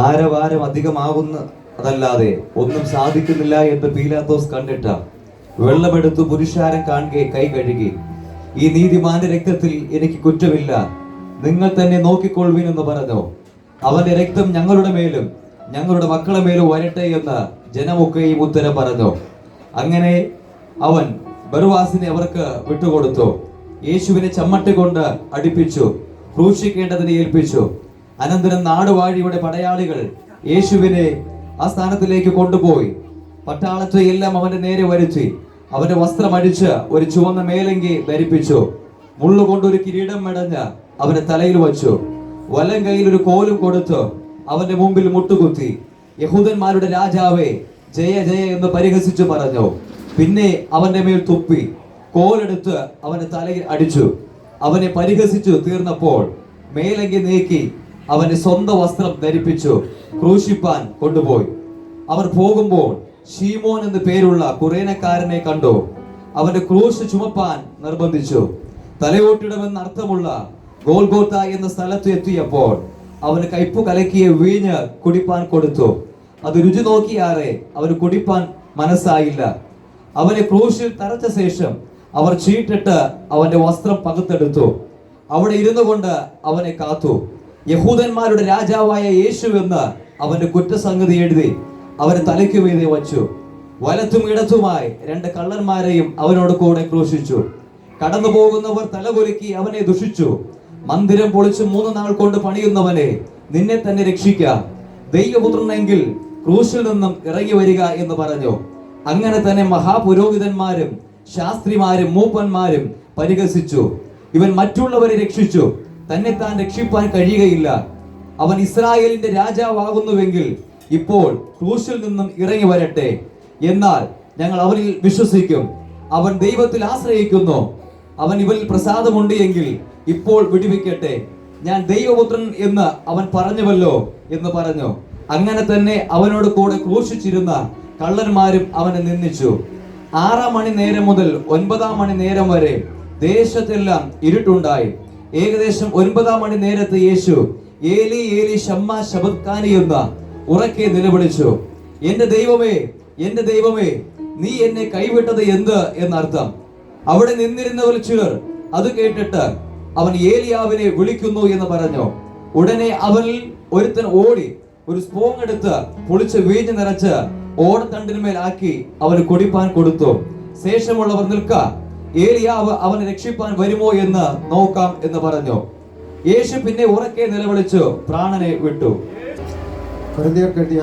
ആരവാരം അധികമാകുന്ന അതല്ലാതെ ഒന്നും സാധിക്കുന്നില്ല എന്ന് പീലാത്തോസ് കണ്ടിട്ട വെള്ളമെടുത്തു പുരുഷാരം കാണുകയെ കൈ കഴുകി, ഈ നീതിമാന്റെ രക്തത്തിൽ എനിക്ക് കുറ്റമില്ല, നിങ്ങൾ തന്നെ നോക്കിക്കൊള്ളുവിൻ എന്ന് പറഞ്ഞു. അവന്റെ രക്തം ഞങ്ങളുടെ മേലും ഞങ്ങളുടെ മക്കളുടെ മേലും വരട്ടെ എന്ന് ജനമൊക്കെയും ഉത്തരം പറഞ്ഞു. അങ്ങനെ അവൻ ബർവാസിനെ അവർക്ക് വിട്ടുകൊടുത്തു. യേശുവിനെ ചമ്മട്ടി കൊണ്ട് അടിപ്പിച്ചു ക്രൂശിക്കേണ്ടതിനെ ഏൽപ്പിച്ചു. അനന്തരം നാടുവാഴിയുടെ പടയാളികൾ യേശുവിനെ ആ സ്ഥാനത്തിലേക്ക് കൊണ്ടുപോയി പട്ടാളത്തെ എല്ലാം അവന്റെ നേരെ വരുത്തി അവന്റെ വസ്ത്രം അടിച്ച് ഒരു ചുവന്ന മേലങ്കി ധരിപ്പിച്ചു. മുള്ളുകൊണ്ടൊരു കിരീടം മെടഞ്ഞ് അവന്റെ തലയിൽ വച്ചു. വലം കയ്യിൽ ഒരു കോലും കൊടുത്ത് അവന്റെ മുമ്പിൽ മുട്ടുകുത്തി, യഹൂദന്മാരുടെ രാജാവേ, ജയ ജയ എന്ന് പരിഹസിച്ചു പറഞ്ഞു. പിന്നെ അവന്റെ മേൽ തുപ്പി കോലെടുത്ത് അവന്റെ തലയിൽ അടിച്ചു. അവനെ പരിഹസിച്ചു തീർന്നപ്പോൾ മേലങ്കി നീക്കി അവന്റെ സ്വന്തം വസ്ത്രം ധരിപ്പിച്ചു ക്രൂശിപ്പാൻ കൊണ്ടുപോയി. അവർ പോകുമ്പോൾ ശീമോൻ എന്ന് പേരുള്ള കുറേനക്കാരനെ കണ്ടു. അവന്റെ ക്രൂശ് ചുമപ്പാൻ നിർബന്ധിച്ചു. തലയോട്ടിടമെന്ന് അർത്ഥമുള്ള ഗോൽഗോത്ത എന്ന സ്ഥലത്ത് എത്തിയപ്പോൾ അവന് കയ്പു കലക്കിയ വീഞ്ഞ് കുടിപ്പാൻ കൊടുത്തു. അത് രുചി നോക്കിയാറെ അവന് കുടിപ്പാൻ മനസ്സായില്ല. അവനെ ക്രൂശിൽ തറച്ച ശേഷം അവർ ചീട്ടിട്ട് അവന്റെ വസ്ത്രം പകുത്തെടുത്തു. അവിടെ ഇരുന്നു കൊണ്ട് അവനെ കാത്തു. യഹൂദന്മാരുടെ രാജാവായ യേശു എന്ന് അവന്റെ കുറ്റസംഗതി എഴുതി അവന് തലയ്ക്കു മീതെ വച്ചു. വലത്തും ഇടത്തുമായി 2 കള്ളന്മാരെയും അവനോട് കൂടെ ക്രൂശിച്ചു. കടന്നു പോകുന്നവർ തലകുലുക്കി അവനെ ദുഷിച്ചു. മന്ദിരം പൊളിച്ച് 3 നാൾ കൊണ്ട് പണിയുന്നവനെ, നിന്നെ തന്നെ രക്ഷിക്ക, ദൈവപുത്രനെങ്കിൽ ക്രൂശിൽ നിന്നും ഇറങ്ങി വരിക എന്ന് പറഞ്ഞു. അങ്ങനെ തന്നെ മഹാപുരോഹിതന്മാരും ശാസ്ത്രിമാരും മൂപ്പന്മാരും പരിഹസിച്ചു. ഇവൻ മറ്റുള്ളവരെ രക്ഷിച്ചു, തന്നെ താൻ രക്ഷിപ്പാൻ കഴിയുകയില്ല. അവൻ ഇസ്രായേലിന്റെ രാജാവാകുന്നുവെങ്കിൽ ഇപ്പോൾ ക്രൂശിൽ നിന്നും ഇറങ്ങി വരട്ടെ. എന്നാൽ ഞങ്ങൾ അവനിൽ വിശ്വസിക്കും. അവൻ ദൈവത്തിൽ ആശ്രയിക്കുന്നു. അവൻ ഇവനിൽ പ്രസാദമുണ്ട് എങ്കിൽ ഇപ്പോൾ വിടുവിക്കട്ടെ. ഞാൻ ദൈവപുത്രൻ എന്ന് അവൻ പറഞ്ഞുവല്ലോ എന്ന് പറഞ്ഞു. അങ്ങനെ തന്നെ അവനോട് കൂടെ ക്രൂശിച്ചിരുന്ന കള്ളന്മാരും അവനെ നിന്ദിച്ചു. 6 മണി നേരം മുതൽ 9 മണി നേരം വരെ ദേശത്തെല്ലാം ഇരുട്ടുണ്ടായി. ഏകദേശം 9 മണി നേരത്ത് യേശു ഏലി ഏലി ശമ്മാ ശബത്കാനി എന്ന് ഉറക്കെ നിലവിളിച്ചു. എന്റെ ദൈവമേ, എന്റെ ദൈവമേ, നീ എന്നെ കൈവിട്ടത് എന്ത് എന്നർത്ഥം. അവിടെ നിന്നിരുന്നവർ ചിലർ അത് കേട്ടിട്ട് അവൻ ഏലിയാവിനെ വിളിക്കുന്നു എന്ന് പറഞ്ഞു. ഉടനെ അവനിൽ ഒരുത്തൻ ഓടി ഒരു സ്പോങ് എടുത്ത് പൊളിച്ച് വീഞ്ഞ് നിറച്ച് ഓടത്തണ്ടിന്മേൽ ആക്കി അവന് കുടിപ്പാൻ കൊടുത്തു. ശേഷമുള്ളവർ നിൽക്ക, ഏലിയാവ് അവനെ രക്ഷിപ്പാൻ വരുമോ എന്ന് നോക്കാം എന്ന് പറഞ്ഞു. യേശു പിന്നെ ഉറക്കെ നിലവിളിച്ചു പ്രാണനെ വിട്ടു. കൊരിന്ത്യർക്ക് എഴുതിയ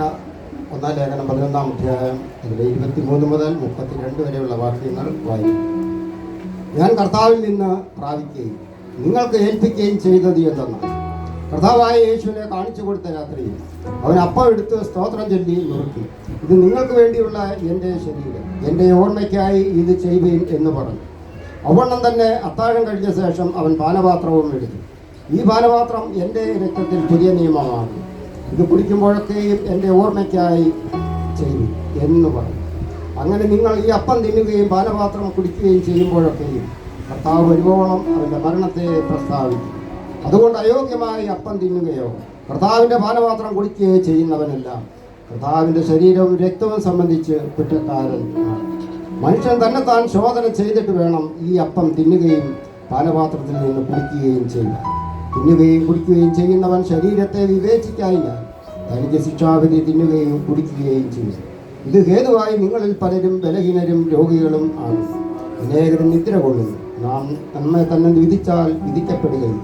1-ാം ലേഖനം 11-ാം അധ്യായം 23 മുതൽ 32 വരെയുള്ള വാക്യങ്ങൾ വായിക്കും. ഞാൻ കർത്താവിൽ നിന്ന് പ്രാപിക്കുകയും നിങ്ങൾക്ക് ഏൽപ്പിക്കുകയും ചെയ്തത് എന്തെന്നാൽ, കർത്താവായ യേശുവിനെ കാണിച്ചു കൊടുത്ത രാത്രിയിൽ അവൻ അപ്പം എടുത്ത് സ്തോത്രം ചൊല്ലി നുറുക്കി, ഇത് നിങ്ങൾക്ക് വേണ്ടിയുള്ള എൻ്റെ ശരീരം, എൻ്റെ ഓർമ്മയ്ക്കായി ഇത് ചെയ്യുകയും എന്ന് പറഞ്ഞു. അവണ്ണം തന്നെ അത്താഴം കഴിഞ്ഞ ശേഷം അവൻ പാനപാത്രവും എടുത്തു. ഈ പാനപാത്രം എൻ്റെ രക്തത്തിൽ പുതിയ നിയമമാണ്, ഇത് കുടിക്കുമ്പോഴൊക്കെയും എൻ്റെ ഓർമ്മയ്ക്കായി ചെയ്തു എന്ന് പറഞ്ഞു. അങ്ങനെ നിങ്ങൾ ഈ അപ്പം തിന്നുകയും പാനപാത്രം കുടിക്കുകയും ചെയ്യുമ്പോഴൊക്കെയും കർത്താവ് വരുവോളം അവൻ്റെ മരണത്തെ പ്രസ്താവിക്കും. അതുകൊണ്ട് അയോഗ്യമായി അപ്പം തിന്നുകയോ കർത്താവിൻ്റെ പാനപാത്രം കുടിക്കുകയോ ചെയ്യുന്നവനെല്ലാം കർത്താവിൻ്റെ ശരീരവും രക്തവും സംബന്ധിച്ച് കുറ്റക്കാരൻ ആണ്. മനുഷ്യൻ തന്നെത്താൻ ശോധന ചെയ്തിട്ട് വേണം ഈ അപ്പം തിന്നുകയും പാനപാത്രത്തിൽ നിന്ന് കുടിക്കുകയും ചെയ്യുക. തിന്നുകയും കുടിക്കുകയും ചെയ്യുന്നവൻ ശരീരത്തെ വിവേചിക്കായില്ല, തനിക്ക് ശിക്ഷാവിധി തിന്നുകയും കുടിക്കുകയും ചെയ്യും. ഇത് ഹേതുവായി നിങ്ങളിൽ പലരും ബലഹീനരും രോഗികളും ആണ്. അനേകരും നിദ്ര കൊള്ളുന്നു. നാം നമ്മെ തന്നെ വിധിച്ചാൽ വിധിക്കപ്പെടുകയും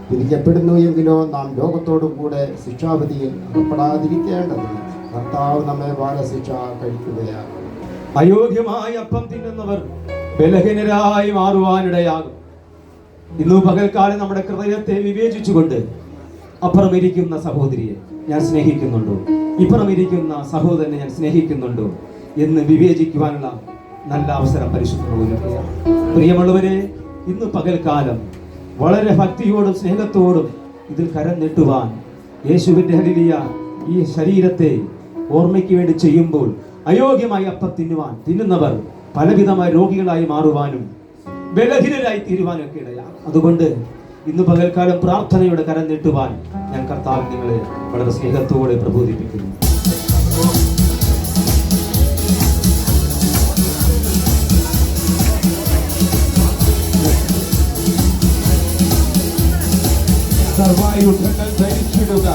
വിധിക്കപ്പെടുന്നു എങ്കിലോ നാം ലോകത്തോടു കൂടെ ശിക്ഷാവിധിയിൽ അകപ്പെടാതിരിക്കേണ്ടതിന് കർത്താവ് നമ്മെ ബാലശിക്ഷ കഴിക്കുകയാണ്. അയോഗ്യമായ അപ്പം തിന്നുന്നവർ ബലഹീനരായി മാറുവാനിടയാകും. ഇന്നു പകൽക്കാലം നമ്മുടെ ഹൃദയത്തെ വിവേചിച്ചുകൊണ്ട് അപ്പുറം ഇരിക്കുന്ന സഹോദരിയെ ഞാൻ സ്നേഹിക്കുന്നുണ്ടോ, ഇപ്പുറം ഇരിക്കുന്ന സഹോദരനെ ഞാൻ സ്നേഹിക്കുന്നുണ്ടോ എന്ന് വിവേചിക്കുവാനുള്ള നല്ല അവസരം പരിശുദ്ധമാണ്. പ്രിയമുള്ളവരെ, ഇന്ന് പകൽക്കാലം വളരെ ഭക്തിയോടും സ്നേഹത്തോടും ഇതിൽ കരം നീട്ടുവാൻ യേശുവിൻ്റെ ഹല്ലേലൂയ ഈ ശരീരത്തെ ഓർമ്മയ്ക്ക് വേണ്ടി ചെയ്യുമ്പോൾ അയോഗ്യമായി അപ്പം തിന്നുന്നവർ പലവിധമായ രോഗികളായി മാറുവാനും ബലഹീനരായി തീരുവാനൊക്കെ ഇടയാണ്. അതുകൊണ്ട് ഇന്ന് പകൽക്കാലം പ്രാർത്ഥനയുടെ കരം നീട്ടുവാൻ ഞാൻ കർത്താവ് നിങ്ങളെ വളരെ സ്നേഹത്തോടെ പ്രബോധിപ്പിക്കുന്നു. സർവായുധങ്ങൾ ധരിച്ചിടുക.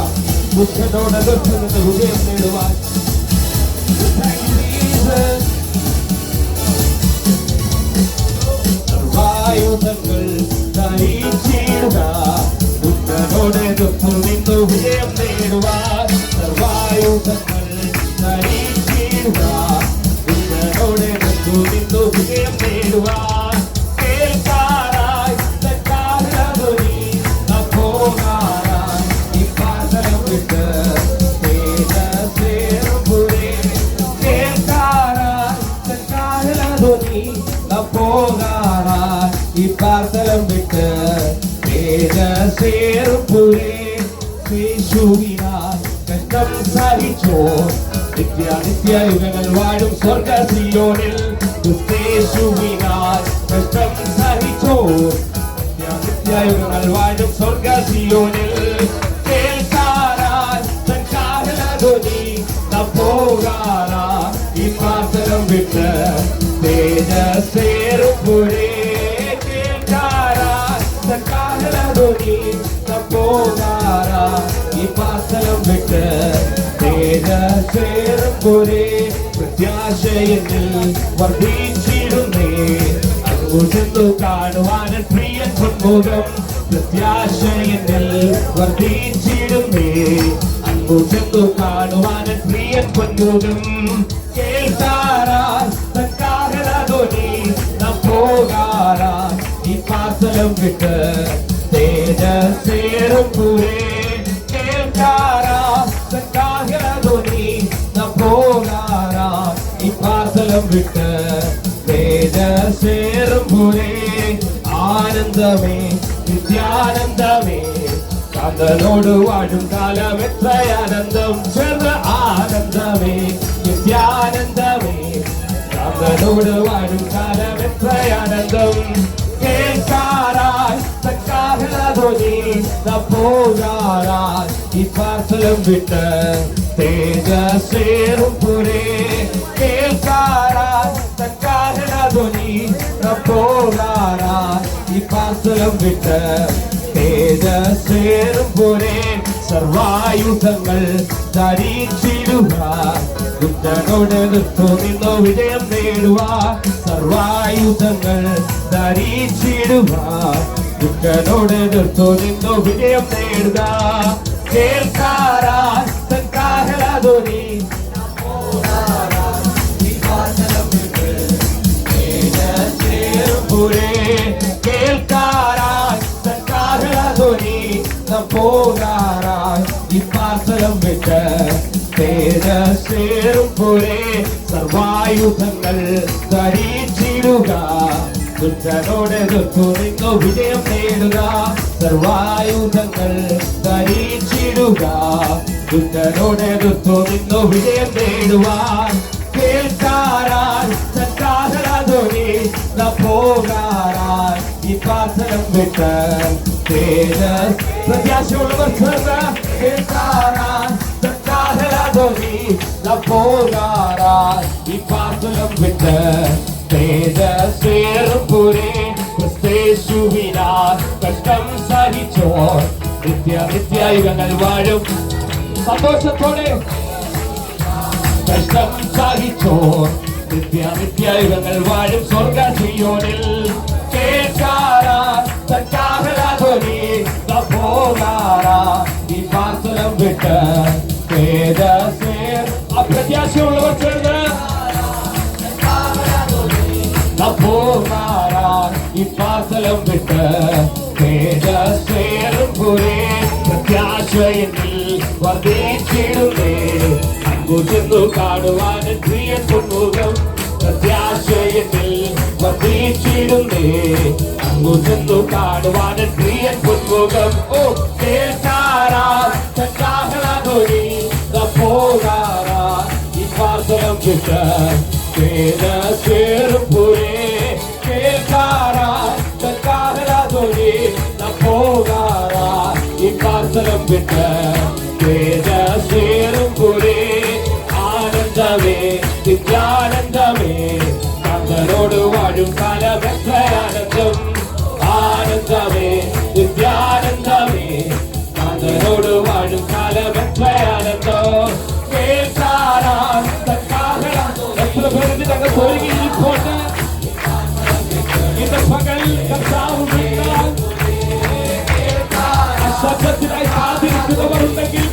ദുഷ്ടനോട് എതിർത്ത് നിന്ന് വിജയം നേടുവാൻ. സർവായുധങ്ങൾ ധരിച്ചിടുക, ദുഷ്ടനോട് എതിർത്ത് നിന്ന് വിജയം നേടുവാൻ. സർവായുധങ്ങൾ ധരിച്ചിടുക, ദുഷ്ടനോട് എതിർത്ത് നിന്ന് വിജയം നേടുവാൻ. കേൾക്കാറായി തെറ്റാതൊരി പോകാറായി ഈ പാതനം വിട്ട് തേജസ്സേറുപുരേ. കേൾക്കാറായി തെറ്റാതൊരി പോകാറായി ഈ പാതനം വിട്ട് തേജസ്സേറുപുരേ. യേശുവിനാൽ കഷ്ടം സഹിച്ചോ നിത്യയുഗങ്ങൾ വാഴും സ്വർഗ സിയോനിൽ. യേശുവിനാൽ കഷ്ടം സഹിച്ചോ നിത്യയുഗങ്ങൾ വാഴും സ്വർഗ സിയോനിൽ. കേൾക്കാറായി തൻകാഹളധ്വനി പോകാറായി ഈ പാതനം വിട്ട് തേജസ്സേറുപുരേ. കേൾക്കാറായി തൻകാഹളധ്വനി പോകാറായി ഈ പാതനം വിട്ട് തേജസ്സേറുപുരേ. പ്രത്യാശയെന്നിൽ വർദ്ധിച്ചിടുന്നേ, അങ്ങോട്ടെന്നു കാണുവാൻ പ്രിയൻ പൊന്മുഖം. പ്രത്യാശയെന്നിൽ വർദ്ധിച്ചിടുന്നേ, അങ്ങോട്ടെന്നു കാണുവാൻ പ്രിയൻ പൊന്മുഖം. കേൾക്കാറായി തൻകാഹളധ്വനി പോകാറായി ഈ പാതനം വിട്ട് തേജസ്സേറുപുരേ. കേൾക്കാറായി തൻകാഹളധ്വനി പോകാറായി ഈ പാതനം വിട്ട് തേജസ്സേറുപുരേ. ആനന്ദമേ നിത്യാനന്ദമേ, കാന്തനോട് വാഴും കാലം എത്രയാനന്ദം. ചേർന്ന് ആനന്ദമേ നിത്യാനന്ദമേ, കാന്തനോട് വാഴും കാലം എത്രയാനന്ദം. കേൾക്കാറായി തൻകാഹളധ്വനി പോകാറായി ഈ പാതനം വിട്ട് തേജസ്സേറുപുരേ. കേൾക്കാറായി തൻകാഹളധ്വനി പോകാറായി ഈ പാതനം വിട്ട് തേജസ്സേറുപുരേ. സർവായുധങ്ങൾ ധരിച്ചിടുക, ദുഷ്ടനോട് എതിർത്തു നിന്നു വിജയം നേടുക. സർവായുധങ്ങൾ ധരിച്ചിടുക, ദുഷ്ടനോട് എതിർത്തു നിന്നു വിജയം നേടുക. കേൾക്കാറായി തൻകാഹളധ്വനി ഈ പാതനം വിട്ട് തേജസ്സേറുപുരേ. കേൾക്കാറായി തൻകാഹളധ്വനി പോകാറായി ഈ പാതനം വിട്ട് തേജസ്സേറുപുരേ. സർവായുധങ്ങൾ ധരിച്ചിടുക, ദുഷ്ടനോട് എതിർത്തു നിന്നു വിജയം നേടുക. സർവായുധങ്ങൾ ധരിച്ചിടുക, ദുഷ്ടനോട് എതിർത്തു നിന്നു വിജയം നേടുവാൻ. കേൾക്കാറായി തൻകാഹളധ്വനി പോകാറായി ഈ പാതനം വിട്ട് പ്രത്യാശയുള്ളവർ കേൾക്കാറായി തൻകാഹളധ്വനി പോകാറായി ഈ പാതനം വിട്ട് തേജസ്സേറുപുരേ. ക്രിസ്തേശുവിനാൽ കഷ്ടം സഹിച്ചോ നിത്യയുഗങ്ങൾ വാഴും സന്തോഷത്തോടെ. കഷ്ടം സഹിച്ചോ നിത്യയുഗങ്ങൾ വാഴും സ്വർഗ സിയോനിൽ. കേൾക്കാറായി തൻകാഹളധ്വനി പോകാറായി ഈ പാതനം വിട്ട് അപ്രത്യാശയുള്ളവർ ചേർന്ന് പോകാറായി ഈ പാതനം വിട്ട് തേജസ്സേറുപുരേ. പ്രത്യാശയെന്നിൽ വർദ്ധിച്ചിടുന്നേ, അങ്ങോട്ടെന്നു കാണുവാൻ പ്രിയൻ പൊന്മുഖം. പ്രത്യാശയെന്നിൽ വർദ്ധിച്ചിടുന്നേ, അങ്ങോട്ടെന്നു കാണുവാൻ പ്രിയൻ പൊന്മുഖം. ഓ കേൾക്കാറായി തൻകാഹളധ്വനി പോകാറായി ഈ പാതനം വിട്ട് തേജസ്സേറുപുരേ. കേൾക്കാറായി തൻകാഹളധ്വനി പോകാറായി ഈ പാതനം വിട്ട് തേജസ്സേറുപുരേ. ആനന്ദമേ നിത്യാനന്ദമേ, കാന്തനോട് വാഴും കാലം എത്രയാനന്ദം. ആനന്ദമേ നിത്യാനന്ദമേ, കാന്തനോട് വാഴും കാലം എത്ര കർത്താവ് വിട്ടാൽ ശബ്ദത്തിനായി കാത്തിരിക്കുന്നവരുണ്ടെങ്കിൽ